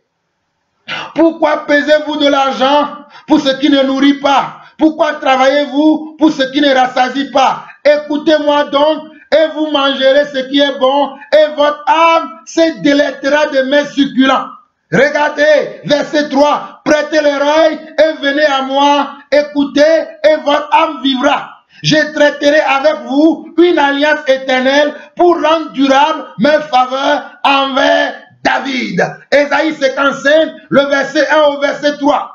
Pourquoi pesez-vous de l'argent pour ce qui ne nourrit pas? Pourquoi travaillez-vous pour ce qui ne rassasie pas? Écoutez-moi donc, et vous mangerez ce qui est bon, et votre âme se délectera de mets succulents. Regardez, verset 3, prêtez l'oreille et venez à moi, écoutez et votre âme vivra. Je traiterai avec vous une alliance éternelle pour rendre durable mes faveurs envers David. Ésaïe 55, le verset 1 au verset 3.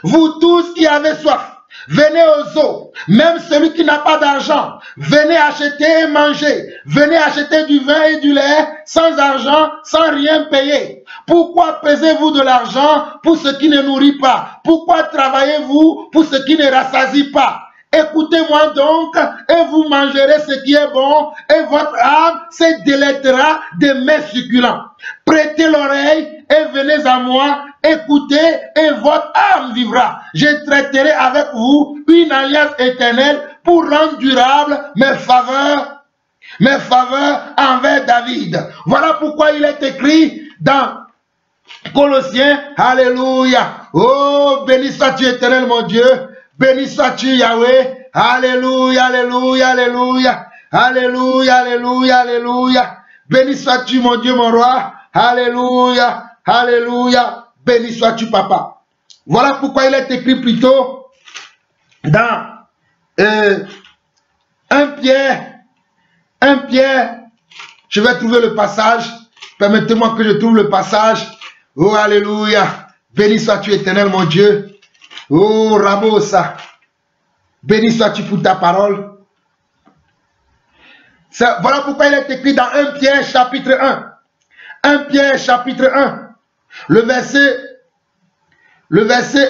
Vous tous qui avez soif, venez aux eaux, même celui qui n'a pas d'argent, venez acheter et manger, venez acheter du vin et du lait, sans argent, sans rien payer. Pourquoi pesez-vous de l'argent pour ce qui ne nourrit pas? Pourquoi travaillez-vous pour ce qui ne rassasie pas? Écoutez-moi donc, et vous mangerez ce qui est bon, et votre âme se délectera de mets succulents. Prêtez l'oreille et venez à moi, écoutez, et votre âme vivra. Je traiterai avec vous une alliance éternelle pour rendre durable mes faveurs envers David. Voilà pourquoi il est écrit dans Colossiens, alléluia. Oh, béni sois-tu éternel mon Dieu. Béni sois-tu Yahweh, alléluia, alléluia, alléluia, alléluia, alléluia, alléluia. Béni sois-tu mon Dieu, mon roi, alléluia, alléluia. Béni sois-tu papa. Voilà pourquoi il est écrit plutôt dans 1 Pierre, je vais trouver le passage, permettez-moi que je trouve le passage. Oh alléluia, béni sois-tu éternel mon Dieu. Oh, Rabosa, béni sois-tu pour ta parole. Voilà pourquoi il est écrit dans 1 Pierre chapitre 1. 1 Pierre chapitre 1. Le verset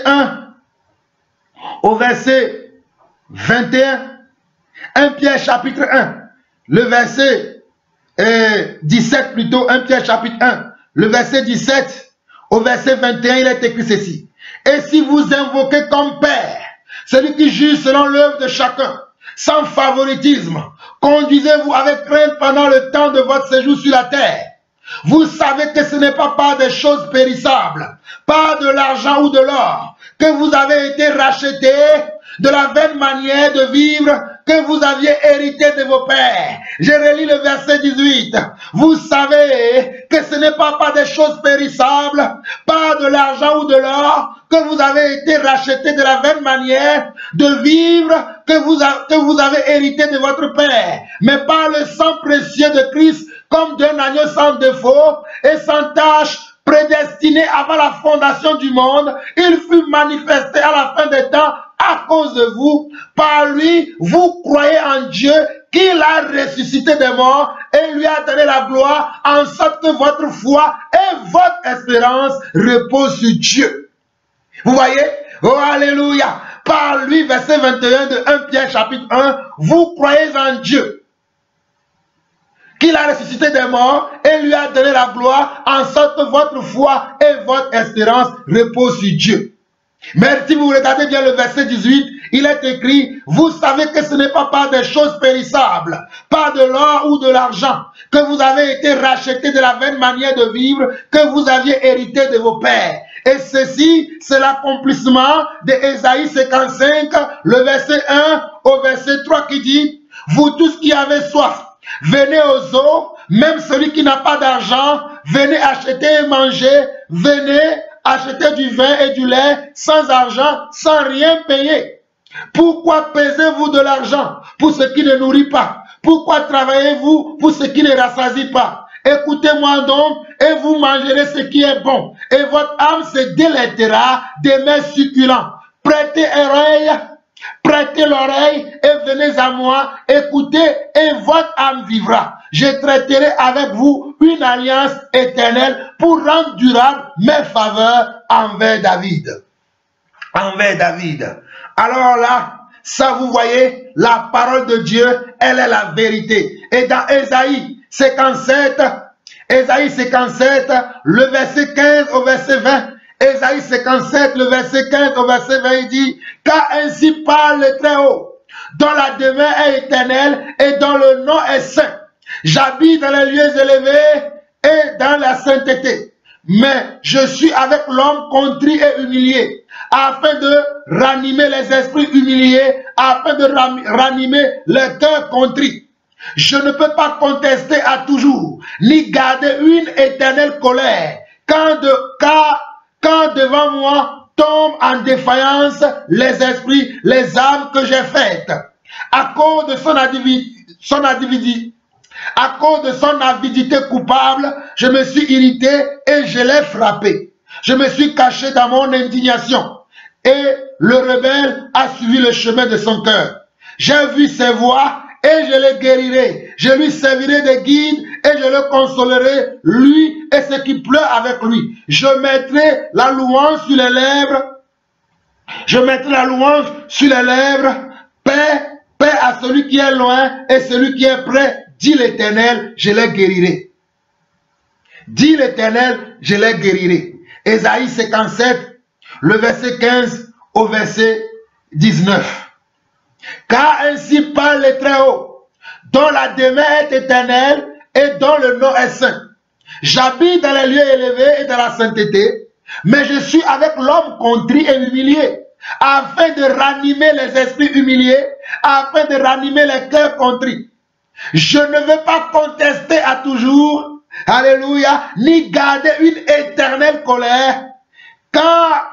1 au verset 21. 1 Pierre chapitre 1. Le verset 17 plutôt. 1 Pierre chapitre 1. Le verset 17 au verset 21, il est écrit ceci. Et si vous invoquez comme Père, celui qui juge selon l'œuvre de chacun, sans favoritisme, conduisez-vous avec crainte pendant le temps de votre séjour sur la terre. Vous savez que ce n'est pas par des choses périssables, pas de l'argent ou de l'or, que vous avez été rachetés de la vaine manière de vivre que vous aviez hérité de vos pères. Je relis le verset 18. Vous savez que ce n'est pas par des choses périssables, pas de l'argent ou de l'or, que vous avez été rachetés de la vaine manière de vivre que vous avez hérité de votre père, mais par le sang précieux de Christ, comme d'un agneau sans défaut et sans tache, prédestiné avant la fondation du monde. Il fut manifesté à la fin des temps à cause de vous. Par lui, vous croyez en Dieu, qu'il a ressuscité des morts et lui a donné la gloire, en sorte que votre foi et votre espérance reposent sur Dieu. Vous voyez? Oh, alléluia! Par lui, verset 21 de 1 Pierre chapitre 1, vous croyez en Dieu, qu'il a ressuscité des morts et lui a donné la gloire, en sorte que votre foi et votre espérance reposent sur Dieu. Mais si vous regardez bien le verset 18, il est écrit, vous savez que ce n'est pas par des choses périssables, pas de l'or ou de l'argent, que vous avez été rachetés de la vaine manière de vivre que vous aviez hérité de vos pères. Et ceci, c'est l'accomplissement de Ésaïe 55, le verset 1 au verset 3 qui dit, vous tous qui avez soif, venez aux eaux, même celui qui n'a pas d'argent, venez acheter et manger, venez acheter du vin et du lait, sans argent, sans rien payer. Pourquoi pesez-vous de l'argent pour ce qui ne nourrit pas? Pourquoi travaillez-vous pour ce qui ne rassasie pas? Écoutez-moi donc, et vous mangerez ce qui est bon, et votre âme se délectera des mets succulents. Prêtez l'oreille et venez à moi, écoutez et votre âme vivra. Je traiterai avec vous une alliance éternelle pour rendre durable mes faveurs envers David. Envers David. Alors là, ça vous voyez, la parole de Dieu, elle est la vérité. Et dans Ésaïe 57, le verset 15 au verset 20, Ésaïe 57, le verset 15 au verset 20, il dit, car ainsi parle le Très-Haut, dont la demeure est éternelle et dont le nom est saint. J'habite dans les lieux élevés et dans la sainteté, mais je suis avec l'homme contrit et humilié, afin de ranimer les esprits humiliés, afin de ranimer les cœurs contrits. Je ne peux pas contester à toujours, ni garder une éternelle colère, quand devant moi tombent en défaillance les esprits, les âmes que j'ai faites, à cause de son avidité coupable, je me suis irrité et je l'ai frappé. Je me suis caché dans mon indignation et le rebelle a suivi le chemin de son cœur. J'ai vu ses voies et je le guérirai. Je lui servirai de guide et je le consolerai, lui et ceux qui pleurent avec lui. Je mettrai la louange sur les lèvres. Je mettrai la louange sur les lèvres. Paix, paix à celui qui est loin et celui qui est près. Dit l'Éternel, je les guérirai. Dit l'Éternel, je les guérirai. Ésaïe 57, le verset 15 au verset 19. Car ainsi parle le Très-Haut, dont la demeure est éternelle et dont le nom est saint. J'habite dans les lieux élevés et dans la sainteté, mais je suis avec l'homme contrit et humilié, afin de ranimer les esprits humiliés, afin de ranimer les cœurs contrits. Je ne veux pas contester à toujours, alléluia, ni garder une éternelle colère, car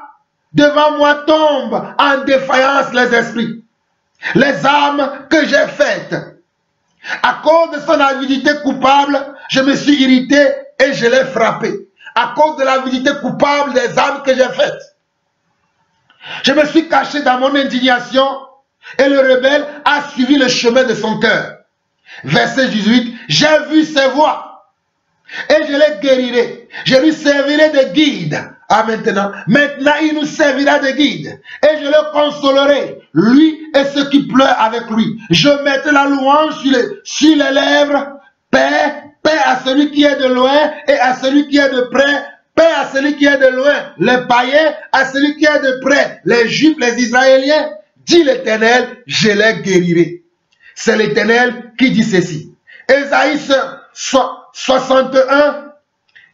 devant moi tombent en défaillance les esprits, les âmes que j'ai faites. À cause de son avidité coupable, je me suis irrité et je l'ai frappé. À cause de l'avidité coupable des âmes que j'ai faites. Je me suis caché dans mon indignation et le rebelle a suivi le chemin de son cœur. Verset 18, j'ai vu ses voies et je les guérirai. Je lui servirai de guide. Ah, maintenant, il nous servira de guide et je le consolerai, lui et ceux qui pleurent avec lui. Je mettrai la louange sur les lèvres. Paix, paix à celui qui est de loin et à celui qui est de près. Paix à celui qui est de loin, les païens, à celui qui est de près, les juifs, les israéliens. Dit l'Éternel, je les guérirai. C'est l'Éternel qui dit ceci. Ésaïe 61,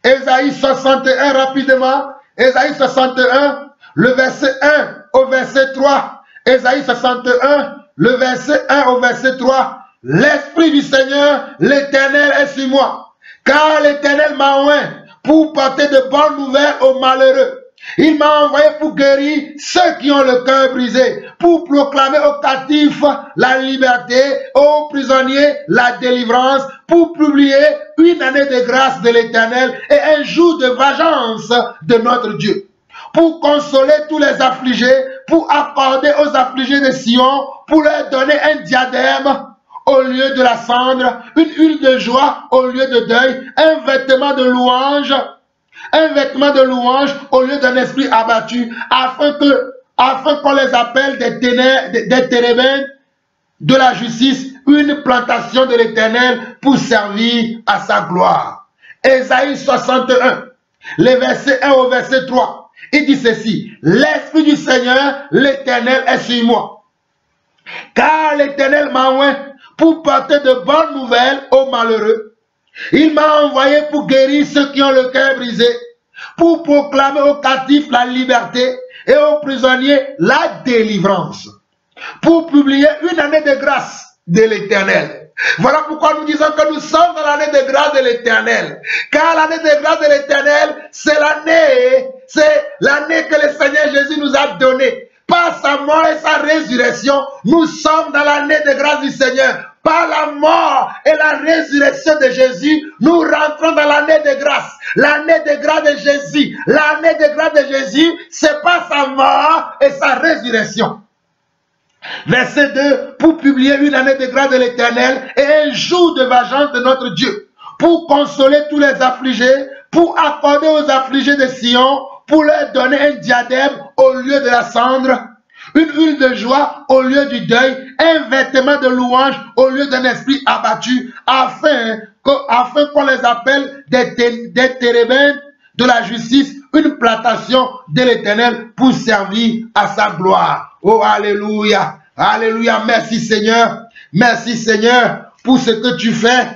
Ésaïe 61 rapidement. Ésaïe 61, le verset 1 au verset 3. Ésaïe 61, le verset 1 au verset 3. L'Esprit du Seigneur, l'Éternel est sur moi. Car l'Éternel m'a oint pour porter de bonnes nouvelles aux malheureux. Il m'a envoyé pour guérir ceux qui ont le cœur brisé, pour proclamer aux captifs la liberté, aux prisonniers la délivrance, pour publier une année de grâce de l'Éternel et un jour de vengeance de notre Dieu, pour consoler tous les affligés, pour accorder aux affligés de Sion, pour leur donner un diadème au lieu de la cendre, une huile de joie au lieu de deuil, un vêtement de louange au lieu d'un esprit abattu, afin qu'on les appelle des térébins de la justice, une plantation de l'Éternel pour servir à sa gloire. Ésaïe 61, les versets 1 au verset 3, il dit ceci: l'Esprit du Seigneur, l'Éternel est sur moi, car l'Éternel m'a oint pour porter de bonnes nouvelles aux malheureux. Il m'a envoyé pour guérir ceux qui ont le cœur brisé, pour proclamer aux captifs la liberté et aux prisonniers la délivrance, pour publier une année de grâce de l'Éternel. Voilà pourquoi nous disons que nous sommes dans l'année de grâce de l'Éternel. Car l'année de grâce de l'Éternel, c'est l'année que le Seigneur Jésus nous a donnée. Par sa mort et sa résurrection, nous sommes dans l'année de grâce du Seigneur. Par la mort et la résurrection de Jésus, nous rentrons dans l'année de grâce. L'année de grâce de Jésus. L'année de grâce de Jésus, c'est par sa mort et sa résurrection. Verset 2, pour publier une année de grâce de l'Éternel et un jour de vengeance de notre Dieu, pour consoler tous les affligés, pour accorder aux affligés de Sion, pour leur donner un diadème au lieu de la cendre, une huile de joie au lieu du deuil, un vêtement de louange au lieu d'un esprit abattu, afin qu'on les appelle des térébins de la justice, une plantation de l'Éternel pour servir à sa gloire. Oh, alléluia, alléluia, merci Seigneur pour ce que tu fais.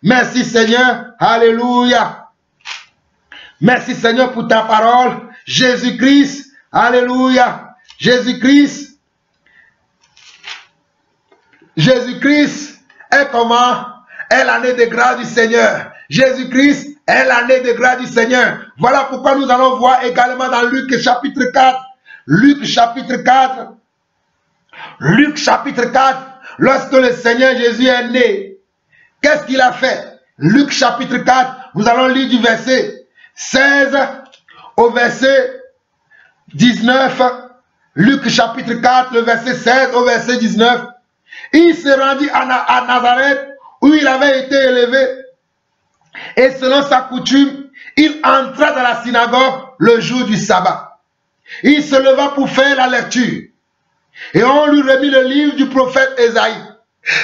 Merci Seigneur, alléluia. Merci Seigneur pour ta parole. Jésus-Christ, alléluia. Jésus-Christ est comment? Est l'année de grâce du Seigneur. Jésus-Christ est l'année de grâce du Seigneur. Voilà pourquoi nous allons voir également dans Luc chapitre 4. Luc chapitre 4. Luc chapitre 4. Lorsque le Seigneur Jésus est né, qu'est-ce qu'il a fait? Luc chapitre 4. Nous allons lire du verset 16 au verset 19. Luc chapitre 4, le verset 16 au verset 19. Il se rendit à Nazareth où il avait été élevé. Et selon sa coutume, il entra dans la synagogue le jour du sabbat. Il se leva pour faire la lecture. Et on lui remit le livre du prophète Ésaïe.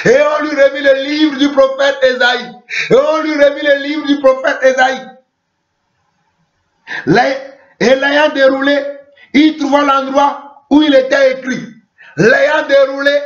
Et on lui remit le livre du prophète Ésaïe. Et on lui remit le livre du prophète Ésaïe. Et l'ayant déroulé, il trouva l'endroit où il était écrit. L'ayant déroulé,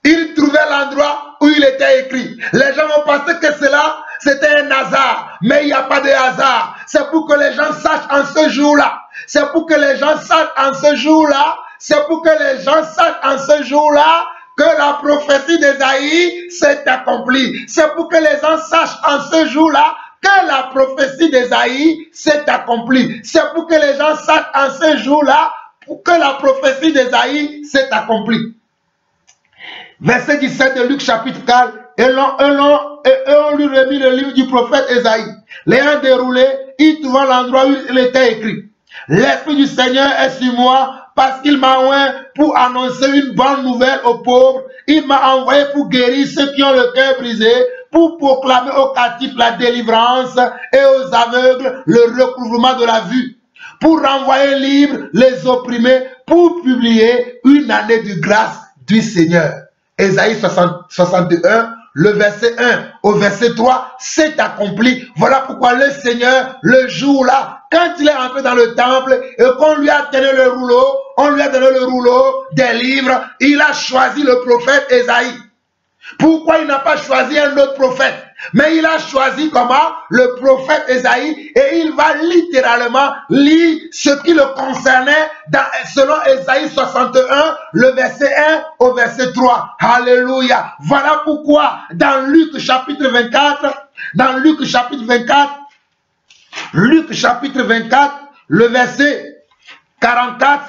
il trouvait l'endroit où il était écrit. Les gens vont penser que cela, c'était un hasard. Mais il n'y a pas de hasard. C'est pour que les gens sachent en ce jour-là. C'est pour que les gens sachent en ce jour-là. C'est pour que les gens sachent en ce jour-là que la prophétie d'Ésaïe s'est accomplie. C'est pour que les gens sachent en ce jour-là que la prophétie d'Ésaïe s'est accomplie. C'est pour que les gens sachent en ce jour-là que la prophétie d'Ésaïe s'est accomplie. Verset 17 de Luc chapitre 4. Et on lui remit le livre du prophète Ésaïe. L'ayant déroulé, il trouva l'endroit où il était écrit. L'Esprit du Seigneur est sur moi parce qu'il m'a oint pour annoncer une bonne nouvelle aux pauvres. Il m'a envoyé pour guérir ceux qui ont le cœur brisé, pour proclamer aux captifs la délivrance et aux aveugles le recouvrement de la vue, pour renvoyer libres les opprimés, pour publier une année de grâce du Seigneur. Ésaïe 61, le verset 1 au verset 3, s'est accompli. Voilà pourquoi le Seigneur, le jour-là, quand il est entré dans le temple et qu'on lui a donné le rouleau, on lui a donné le rouleau des livres, il a choisi le prophète Ésaïe. Pourquoi il n'a pas choisi un autre prophète? Mais il a choisi comment? Le prophète Ésaïe, et il va littéralement lire ce qui le concernait selon Ésaïe 61, le verset 1 au verset 3. Alléluia. Voilà pourquoi dans Luc chapitre 24, Luc chapitre 24, le verset 44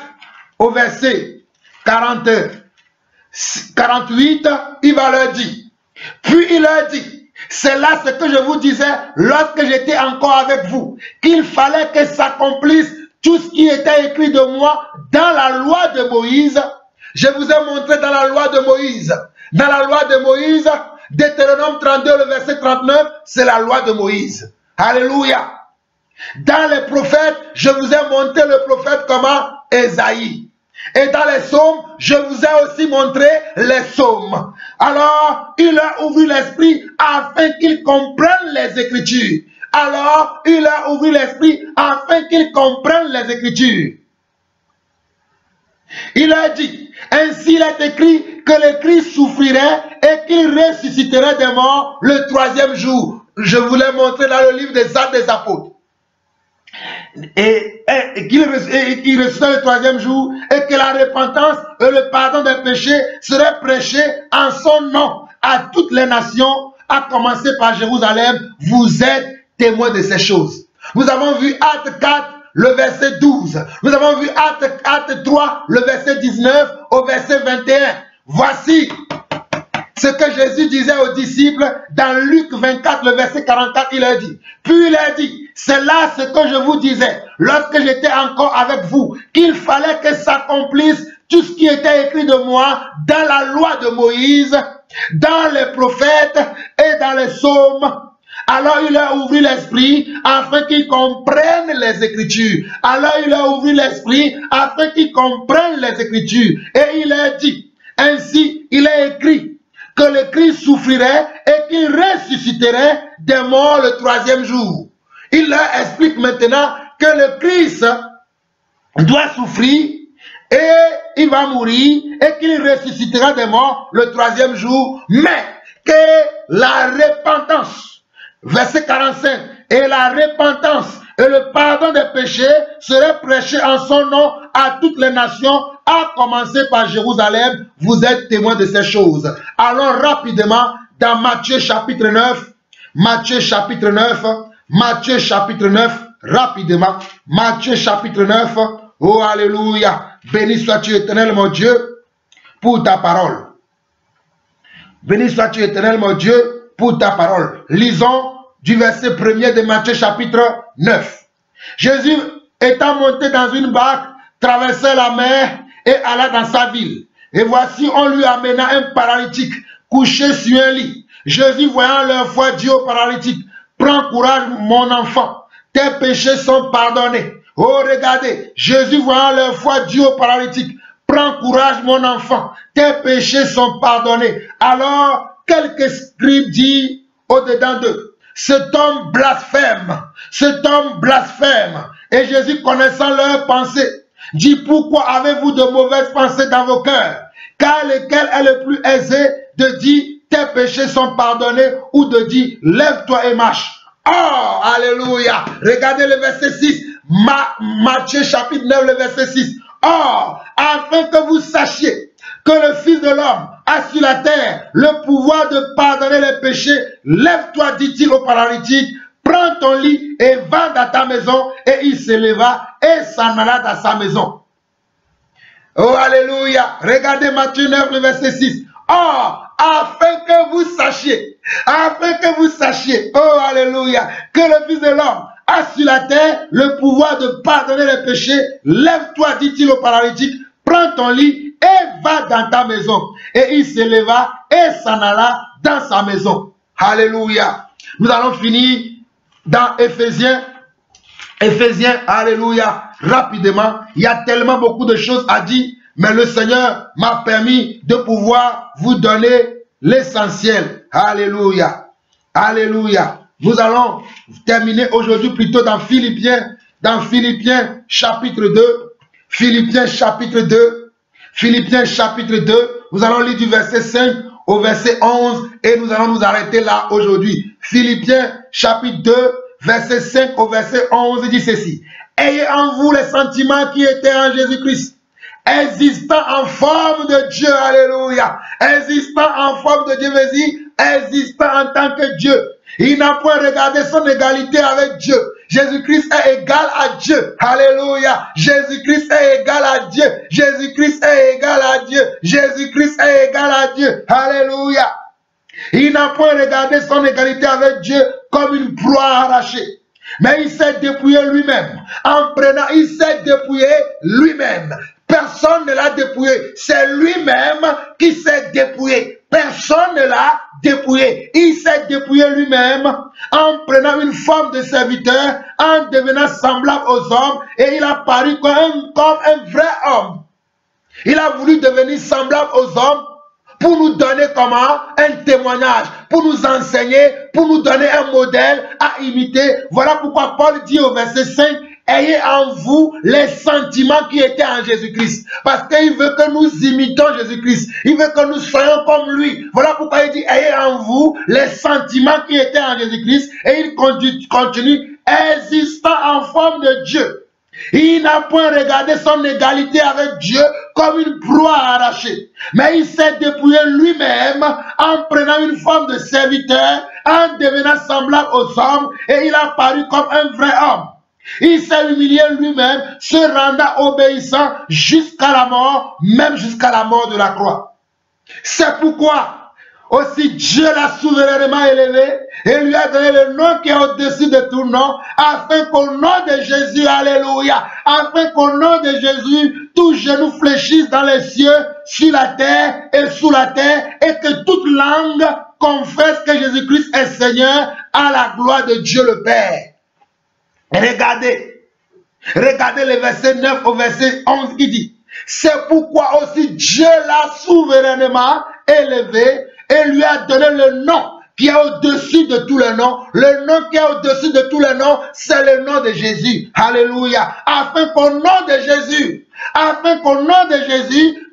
au verset 48, il va leur dire. Puis il leur dit, c'est là ce que je vous disais lorsque j'étais encore avec vous, qu'il fallait que s'accomplisse tout ce qui était écrit de moi dans la loi de Moïse. Je vous ai montré dans la loi de Moïse. Dans la loi de Moïse, Deutéronome 32, le verset 39, c'est la loi de Moïse. Alléluia. Dans les prophètes, je vous ai montré le prophète comment? Ésaïe. Et dans les psaumes, je vous ai aussi montré les psaumes. Alors, il leur ouvrit l'esprit afin qu'ils comprennent les Écritures. Alors, il leur ouvrit l'esprit afin qu'ils comprennent les Écritures. Il a dit, ainsi il est écrit que le Christ souffrirait et qu'il ressusciterait des morts le troisième jour. Je vous l'ai montré dans le livre des Actes des Apôtres. Et qu'il ressusciterait le troisième jour et que la repentance et le pardon des péchés seraient prêchés en son nom à toutes les nations, à commencer par Jérusalem. Vous êtes témoins de ces choses. Nous avons vu Acte 4, le verset 12. Nous avons vu Acte 3, le verset 19 au verset 21. Voici ce que Jésus disait aux disciples dans Luc 24, le verset 44, il a dit. Puis il a dit, c'est là ce que je vous disais, lorsque j'étais encore avec vous, qu'il fallait que s'accomplisse tout ce qui était écrit de moi dans la loi de Moïse, dans les prophètes et dans les psaumes. Alors il a ouvert l'esprit afin qu'ils comprennent les Écritures. Alors il a ouvert l'esprit afin qu'ils comprennent les Écritures. Et il a dit, ainsi il est écrit, que le Christ souffrirait et qu'il ressusciterait des morts le troisième jour. Il leur explique maintenant que le Christ doit souffrir et il va mourir et qu'il ressuscitera des morts le troisième jour, mais que la repentance, verset 45, et la repentance et le pardon des péchés seraient prêchés en son nom à toutes les nations, à commencer par Jérusalem. Vous êtes témoins de ces choses. Allons rapidement dans Matthieu chapitre 9. Matthieu chapitre 9, Matthieu chapitre 9, rapidement. Matthieu chapitre 9. Oh, alléluia. Béni sois-tu, Éternel, mon Dieu, pour ta parole. Béni sois-tu, Éternel, mon Dieu, pour ta parole. Lisons du verset 1er de Matthieu chapitre 9. Jésus, étant monté dans une barque, traversait la mer et alla dans sa ville. Et voici, on lui amena un paralytique couché sur un lit. Jésus, voyant leur foi, dit au paralytique, prends courage, mon enfant, tes péchés sont pardonnés. Oh, regardez, Jésus, voyant leur foi, dit au paralytique, prends courage, mon enfant, tes péchés sont pardonnés. Alors, quelques scribes disent au-dedans d'eux, cet homme blasphème, cet homme blasphème. Et Jésus, connaissant leurs pensées, dit, pourquoi avez-vous de mauvaises pensées dans vos cœurs? Car lequel est le plus aisé de dire, tes péchés sont pardonnés, ou de dire, lève-toi et marche? Oh, alléluia. Regardez le verset 6. Matthieu chapitre 9, le verset 6. Or, afin que vous sachiez que le Fils de l'homme a sur la terre le pouvoir de pardonner les péchés, lève-toi, dit-il au paralytique, prends ton lit et va dans ta maison. Et il se leva et s'en alla dans sa maison. Oh, alléluia. Regardez Matthieu 9, le verset 6. Or, afin que vous sachiez, oh, alléluia, que le Fils de l'homme a sur la terre le pouvoir de pardonner les péchés, lève-toi, dit-il au paralytique, prends ton lit et va dans ta maison. Et il se leva et s'en alla dans sa maison. Alléluia. Nous allons finir dans Éphésiens, alléluia, rapidement. Il y a tellement beaucoup de choses à dire, mais le Seigneur m'a permis de pouvoir vous donner l'essentiel. Alléluia. Alléluia. Nous allons terminer aujourd'hui plutôt dans Philippiens chapitre 2. Philippiens chapitre 2. Philippiens chapitre 2. Nous allons lire du verset 5 au verset 11 et nous allons nous arrêter là aujourd'hui. Philippiens chapitre 2, verset 5 au verset 11, il dit ceci. Ayez en vous les sentiments qui étaient en Jésus-Christ, existant en forme de Dieu, alléluia, existant en forme de Dieu, vas-y, existant en tant que Dieu. Il n'a point regardé son égalité avec Dieu. Jésus-Christ est égal à Dieu. Alléluia. Jésus-Christ est égal à Dieu. Jésus-Christ est égal à Dieu. Jésus-Christ est égal à Dieu. Alléluia. Il n'a point regardé son égalité avec Dieu comme une proie arrachée. Mais il s'est dépouillé lui-même. En prenant, il s'est dépouillé lui-même. Personne ne l'a dépouillé. C'est lui-même qui s'est dépouillé. Personne ne l'a dépouillé. Il s'est dépouillé lui-même en prenant une forme de serviteur, en devenant semblable aux hommes, et il a paru comme un vrai homme. Il a voulu devenir semblable aux hommes pour nous donner comment? Un témoignage, pour nous enseigner, pour nous donner un modèle à imiter. Voilà pourquoi Paul dit au verset 5, ayez en vous les sentiments qui étaient en Jésus-Christ. Parce qu'il veut que nous imitions Jésus-Christ. Il veut que nous soyons comme lui. Voilà pourquoi il dit, ayez en vous les sentiments qui étaient en Jésus-Christ. Et il continue, existant en forme de Dieu. Il n'a point regardé son égalité avec Dieu comme une proie arrachée. Mais il s'est dépouillé lui-même en prenant une forme de serviteur, en devenant semblable aux hommes, et il a paru comme un vrai homme. Il s'est humilié lui-même, se rendant obéissant jusqu'à la mort, même jusqu'à la mort de la croix. C'est pourquoi aussi Dieu l'a souverainement élevé et lui a donné le nom qui est au-dessus de tout nom, afin qu'au nom de Jésus, alléluia, afin qu'au nom de Jésus, tout genou fléchisse dans les cieux, sur la terre et sous la terre, et que toute langue confesse que Jésus-Christ est Seigneur, à la gloire de Dieu le Père. Regardez le verset 9 au verset 11 qui dit, c'est pourquoi aussi Dieu l'a souverainement élevé et lui a donné le nom qui est au-dessus de tous les noms. Le nom qui est au-dessus de tous les noms, c'est le nom de Jésus. Alléluia. Afin qu'au nom de Jésus,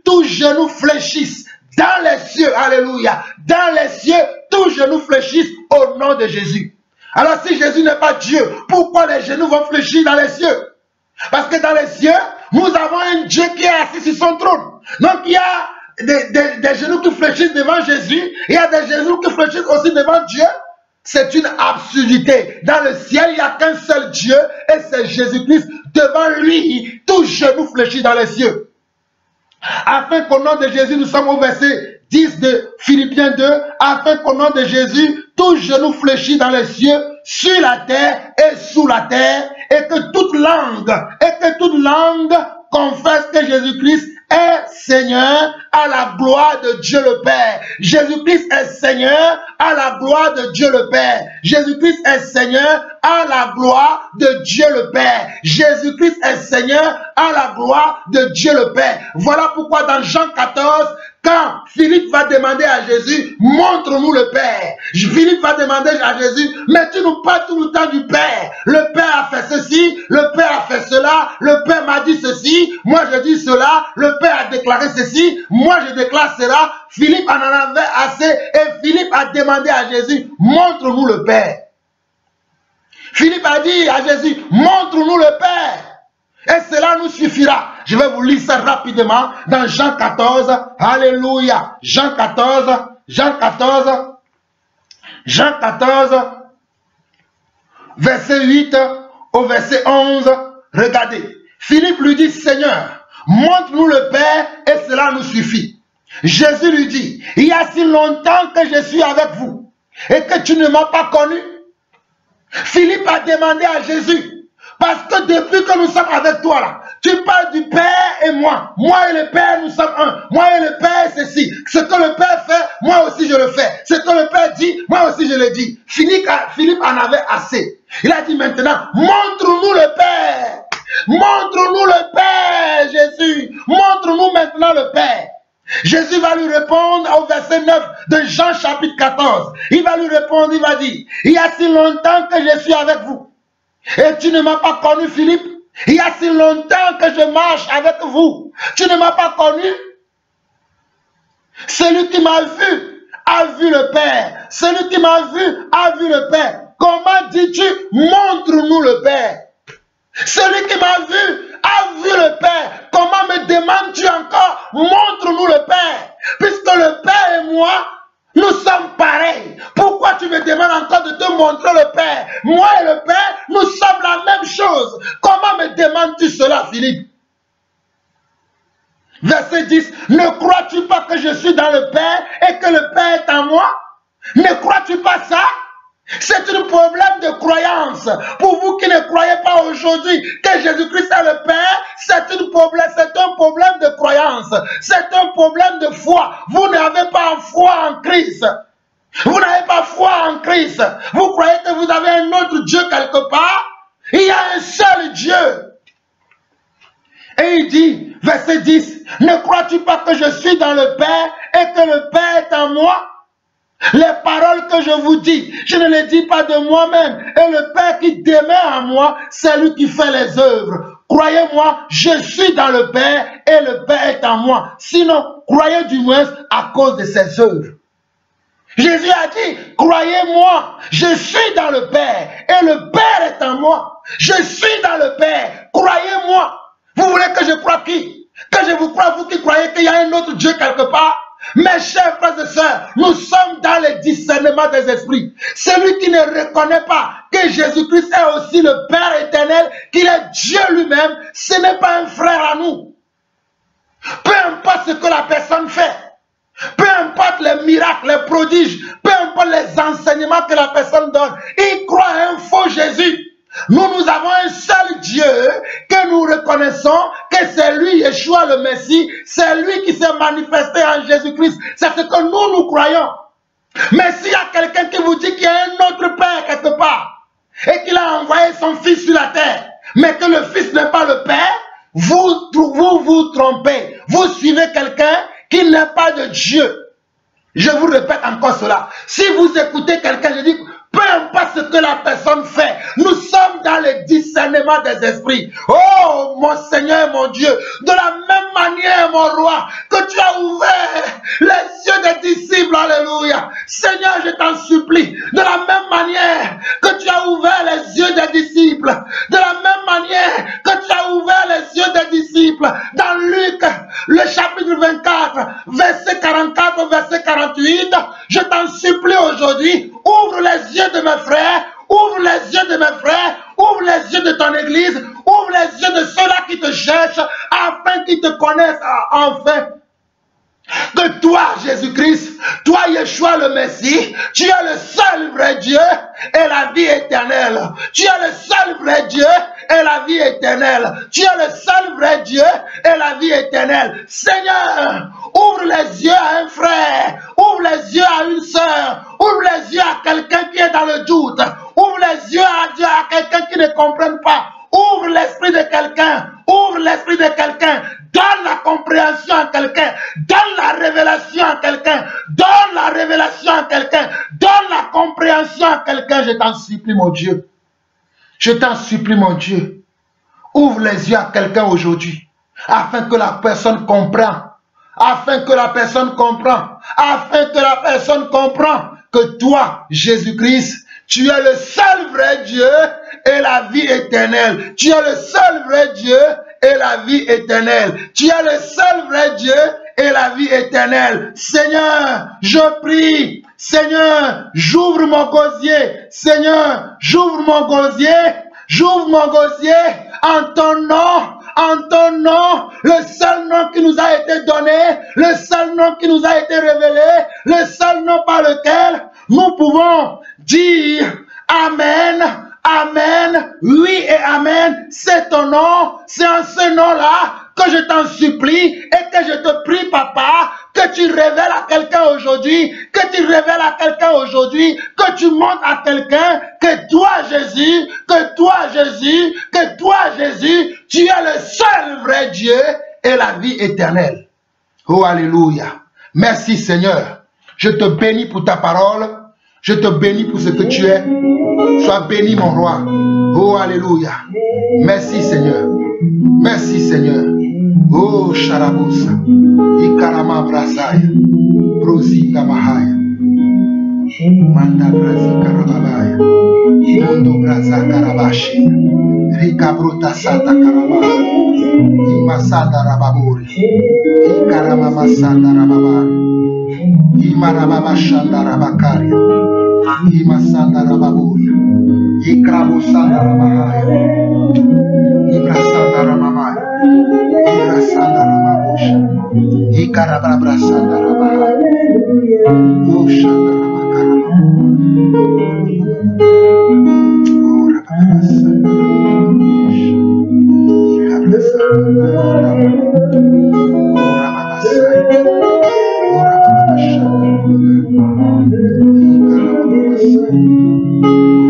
tout genou fléchisse dans les cieux. Alléluia. Dans les cieux, tout genou fléchisse au nom de Jésus. Alors si Jésus n'est pas Dieu, pourquoi les genoux vont fléchir dans les cieux? Parce que dans les cieux, nous avons un Dieu qui est assis sur son trône. Donc il y a des genoux qui fléchissent devant Jésus. Il y a des genoux qui fléchissent aussi devant Dieu. c'est une absurdité. Dans le ciel, il n'y a qu'un seul Dieu et c'est Jésus-Christ. Devant lui, tout genou fléchit dans les cieux. Afin qu'au nom de Jésus, nous sommes au verset 10 de Philippiens 2, afin qu'au nom de Jésus, tout genou fléchit dans les cieux, sur la terre et sous la terre, et que toute langue confesse que Jésus-Christ est Seigneur à la gloire de Dieu le Père. Jésus-Christ est Seigneur à la gloire de Dieu le Père. Jésus-Christ est Seigneur à la gloire de Dieu le Père. Jésus-Christ est Seigneur à la gloire de Dieu le Père. Voilà pourquoi dans Jean 14, quand Philippe va demander à Jésus, montre-nous le Père. Philippe va demander à Jésus, mais tu nous parles tout le temps du Père. Le Père a fait ceci, le Père a fait cela, le Père m'a dit ceci, moi je dis cela, le Père a déclaré ceci, moi je déclare cela. Philippe en avait assez et Philippe a demandé à Jésus, montre-nous le Père. Philippe a dit à Jésus, montre-nous le Père. Et cela nous suffira. Je vais vous lire ça rapidement dans Jean 14. Alléluia. Jean 14, verset 8 au verset 11. Regardez. Philippe lui dit, Seigneur, montre-nous le Père et cela nous suffit. Jésus lui dit, il y a si longtemps que je suis avec vous et que tu ne m'as pas connu. Philippe a demandé à Jésus, parce que depuis que nous sommes avec toi là, tu parles du Père et moi. Moi et le Père, nous sommes un. Moi et le Père, c'est ceci. Ce que le Père fait, moi aussi je le fais. Ce que le Père dit, moi aussi je le dis. Philippe en avait assez. Il a dit maintenant, montre-nous le Père. Montre-nous le Père, Jésus. Montre-nous maintenant le Père. Jésus va lui répondre au verset 9 de Jean chapitre 14. Il va lui répondre, il va dire, il y a si longtemps que je suis avec vous. Et tu ne m'as pas connu, Philippe. Il y a si longtemps que je marche avec vous. Tu ne m'as pas connu. Celui qui m'a vu a vu le Père. Celui qui m'a vu a vu le Père. Comment dis-tu, montre-nous le Père? Celui qui m'a vu a vu le Père. Comment me demandes-tu encore, montre-nous le Père? Puisque le Père et moi, nous sommes pareils. Pourquoi tu me demandes encore de te montrer le Père? Moi et le Père, nous sommes la même chose. Comment me demandes-tu cela, Philippe? Verset 10. Ne crois-tu pas que je suis dans le Père et que le Père est en moi? Ne crois-tu pas ça? C'est un problème de croyance. Pour vous qui ne croyez pas aujourd'hui que Jésus-Christ est le Père, c'est un problème de croyance. C'est un problème de foi. Vous n'avez pas foi en Christ. Vous n'avez pas foi en Christ. Vous croyez que vous avez un autre Dieu quelque part. Il y a un seul Dieu. Et il dit, verset 10, ne crois-tu pas que je suis dans le Père et que le Père est en moi? Les paroles que je vous dis, je ne les dis pas de moi-même. Et le Père qui demeure en moi, c'est lui qui fait les œuvres. Croyez-moi, je suis dans le Père et le Père est en moi. Sinon, croyez du moins à cause de ses œuvres. Jésus a dit, croyez-moi, je suis dans le Père et le Père est en moi. Je suis dans le Père, croyez-moi. Vous voulez que je croie qui? Que je vous croie, vous qui croyez qu'il y a un autre Dieu quelque part? Mes chers frères et sœurs, nous sommes dans le discernement des esprits. Celui qui ne reconnaît pas que Jésus-Christ est aussi le Père éternel, qu'il est Dieu lui-même, ce n'est pas un frère à nous. Peu importe ce que la personne fait, peu importe les miracles, les prodiges, peu importe les enseignements que la personne donne, il croit à un faux Jésus. Nous avons un seul Dieu que nous reconnaissons que c'est lui, Yeshua le Messie, c'est lui qui s'est manifesté en Jésus-Christ. C'est ce que nous croyons. Mais s'il y a quelqu'un qui vous dit qu'il y a un autre Père quelque part et qu'il a envoyé son Fils sur la terre, mais que le Fils n'est pas le Père, vous vous trompez. Vous suivez quelqu'un qui n'est pas de Dieu. Je vous répète encore cela. Si vous écoutez quelqu'un, je dis, peu importe ce que la personne fait, nous sommes dans le discernement des esprits. Oh, mon Seigneur, mon Dieu, de la même manière, mon roi, que tu as ouvert les yeux des disciples, alléluia. Seigneur, je t'en supplie, de la même manière que tu as ouvert les yeux des disciples, de la même manière que tu as ouvert les yeux des disciples, dans Luc, le chapitre 24, verset 44, verset 48. Je t'en supplie aujourd'hui, ouvre les yeux de mes frères, ouvre les yeux de mes frères, ouvre les yeux de ton église, ouvre les yeux de ceux-là qui te cherchent, afin qu'ils te connaissent enfin. Que toi, Jésus-Christ, toi, Yeshua le Messie, tu es le seul vrai Dieu et la vie éternelle. Tu es le seul vrai Dieu et la vie éternelle. Tu es le seul vrai Dieu et la vie éternelle. Seigneur, ouvre les yeux à un frère, ouvre les yeux à une sœur, ouvre les yeux à quelqu'un qui est dans le doute, ouvre les yeux à quelqu'un qui ne comprenne pas. Ouvre l'esprit de quelqu'un, ouvre l'esprit de quelqu'un, donne la compréhension à quelqu'un, donne la révélation à quelqu'un, donne la révélation à quelqu'un, donne la compréhension à quelqu'un. Je t'en supplie, mon Dieu. Je t'en supplie, mon Dieu. Ouvre les yeux à quelqu'un aujourd'hui, afin que la personne comprenne, afin que la personne comprenne, afin que la personne comprenne que toi, Jésus-Christ, tu es le seul vrai Dieu et la vie éternelle. Tu es le seul vrai Dieu et la vie éternelle. Tu es le seul vrai Dieu et la vie éternelle. Seigneur, je prie. Seigneur, j'ouvre mon gosier. Seigneur, j'ouvre mon gosier. J'ouvre mon gosier en ton nom. En ton nom, le seul nom qui nous a été donné, le seul nom qui nous a été révélé, le seul nom par lequel nous pouvons dire Amen, Amen, oui et Amen, c'est ton nom, c'est en ce nom-là que je t'en supplie et que je te prie, Papa, que tu révèles à quelqu'un aujourd'hui, que tu révèles à quelqu'un aujourd'hui, que tu montres à quelqu'un que toi, Jésus, que toi, Jésus, que toi, Jésus, tu es le seul vrai Dieu et la vie éternelle. Oh, alléluia. Merci, Seigneur. Je te bénis pour ta parole. Je te bénis pour ce que tu es. Sois béni, mon roi. Oh, alléluia. Merci, Seigneur. Merci, Seigneur. Oh, Sharabusa. Ikarama Brasaya. Brosika Mahaya. Manda Brasika Rababaya. Mondo Brasaka Rabashi. Rika Bruta Santa Karabaya. Imasada Rababuri. Ikarama Masada Rababari. Imarababa Shanda Rabakari. Imasanda Rababuri. Ikrabusanda Rabahaya. Ibrasanda Ramamaya. Ibrasanda Ramabusha. Ikarabrasanda Rabahaya. Ushanda Rabakarama. Ora Babasanda Rababusha. Ikabrasanda Rabahaya. Ora Babasaya. Ora Babashanda Rabahaya. Ikarababasaya.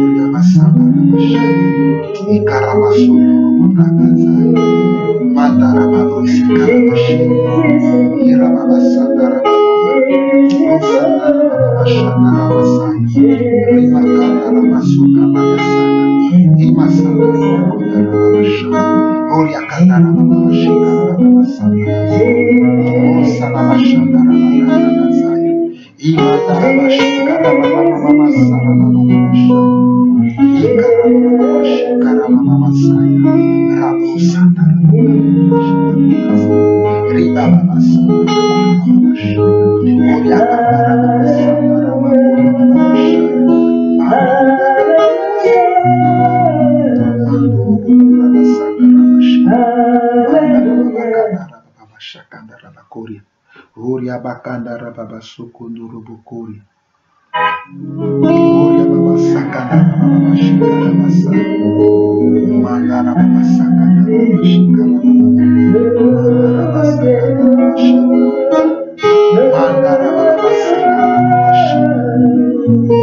Ora Basanda Rabahaya. Ikarabasunda Rabahaya. Mandara Babusika Rabashi. Irababasanda Rabahaya. Osanda Rababashanda Rabasaya. Rimakanda Rabasuka Bayasana. Imasanda Rabakunda Rabashana. Oriakanda Rababashika Rabasanda. Osalabashanda Rabakanda. Imanda Rabashika Rabamasana Rabashana. Ikarababashika Rabamasaya. Rabusanda Rabashana. Ribababasanda Rabashana. Oriakanda Rabasanda Rabashana. Oria bakanda rababa sokondo robokori. Oria baba sakanda rababa shikara basa. Mandara baba sakanda rababa shikara baba. Mandara baba sakanda rababa shikara.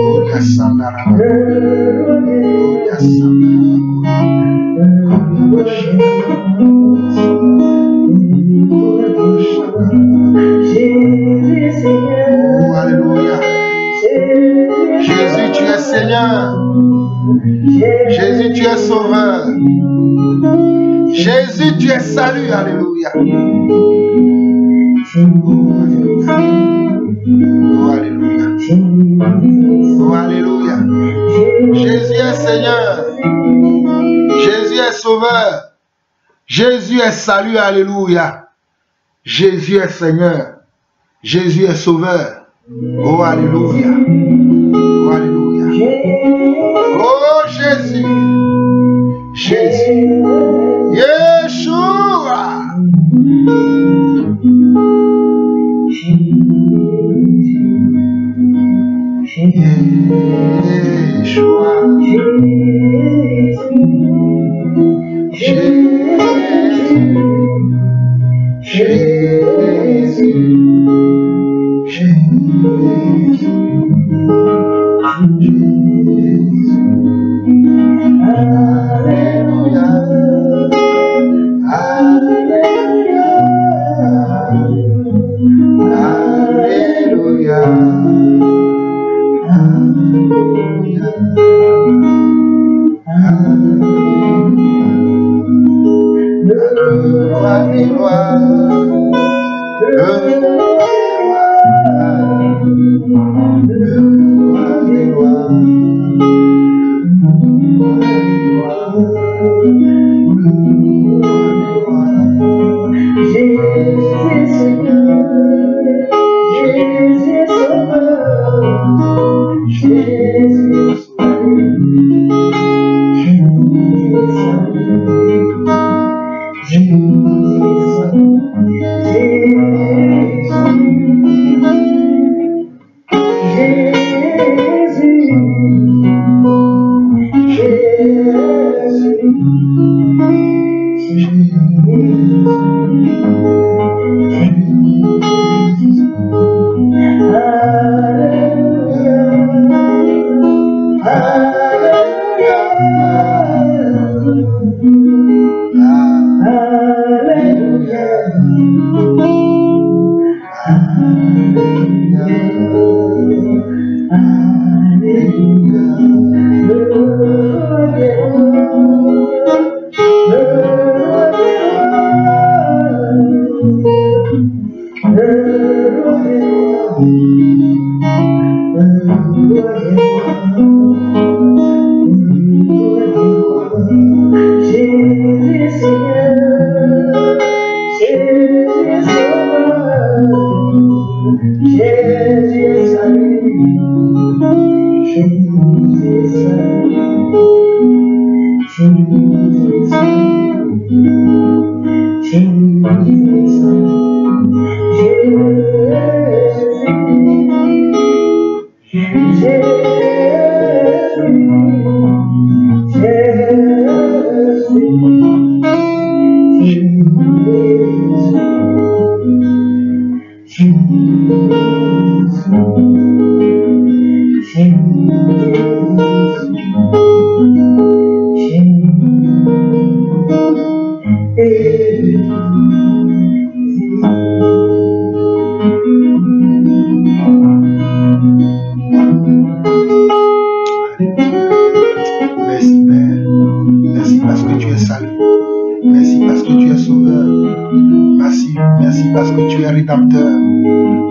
Oria sandara baba. Oria sandara baba. Oria shikara baba. Oh, alléluia. Jésus, tu es Seigneur. Jésus, tu es Sauveur. Jésus, tu es salut. Alléluia. Oh, alléluia. Oh, alléluia. Jésus est Seigneur. Jésus est Sauveur. Jésus est salut. Alléluia. Jésus est Seigneur. Jésus est Sauveur. Oh, alléluia. Oh, alléluia. Oh, Jésus. Jésus. Yeshua. Yeshua.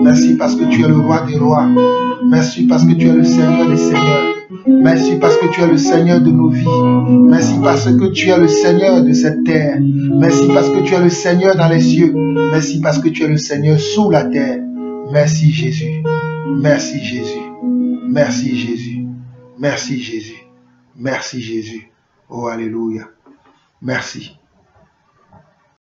Merci parce que tu es le roi des rois. Merci parce que tu es le Seigneur des seigneurs. Merci parce que tu es le Seigneur de nos vies. Merci parce que tu es le Seigneur de cette terre. Merci parce que tu es le Seigneur dans les cieux. Merci parce que tu es le Seigneur sous la terre. Merci Jésus. Merci Jésus. Merci Jésus. Merci Jésus. Merci Jésus. Oh, alléluia. Merci.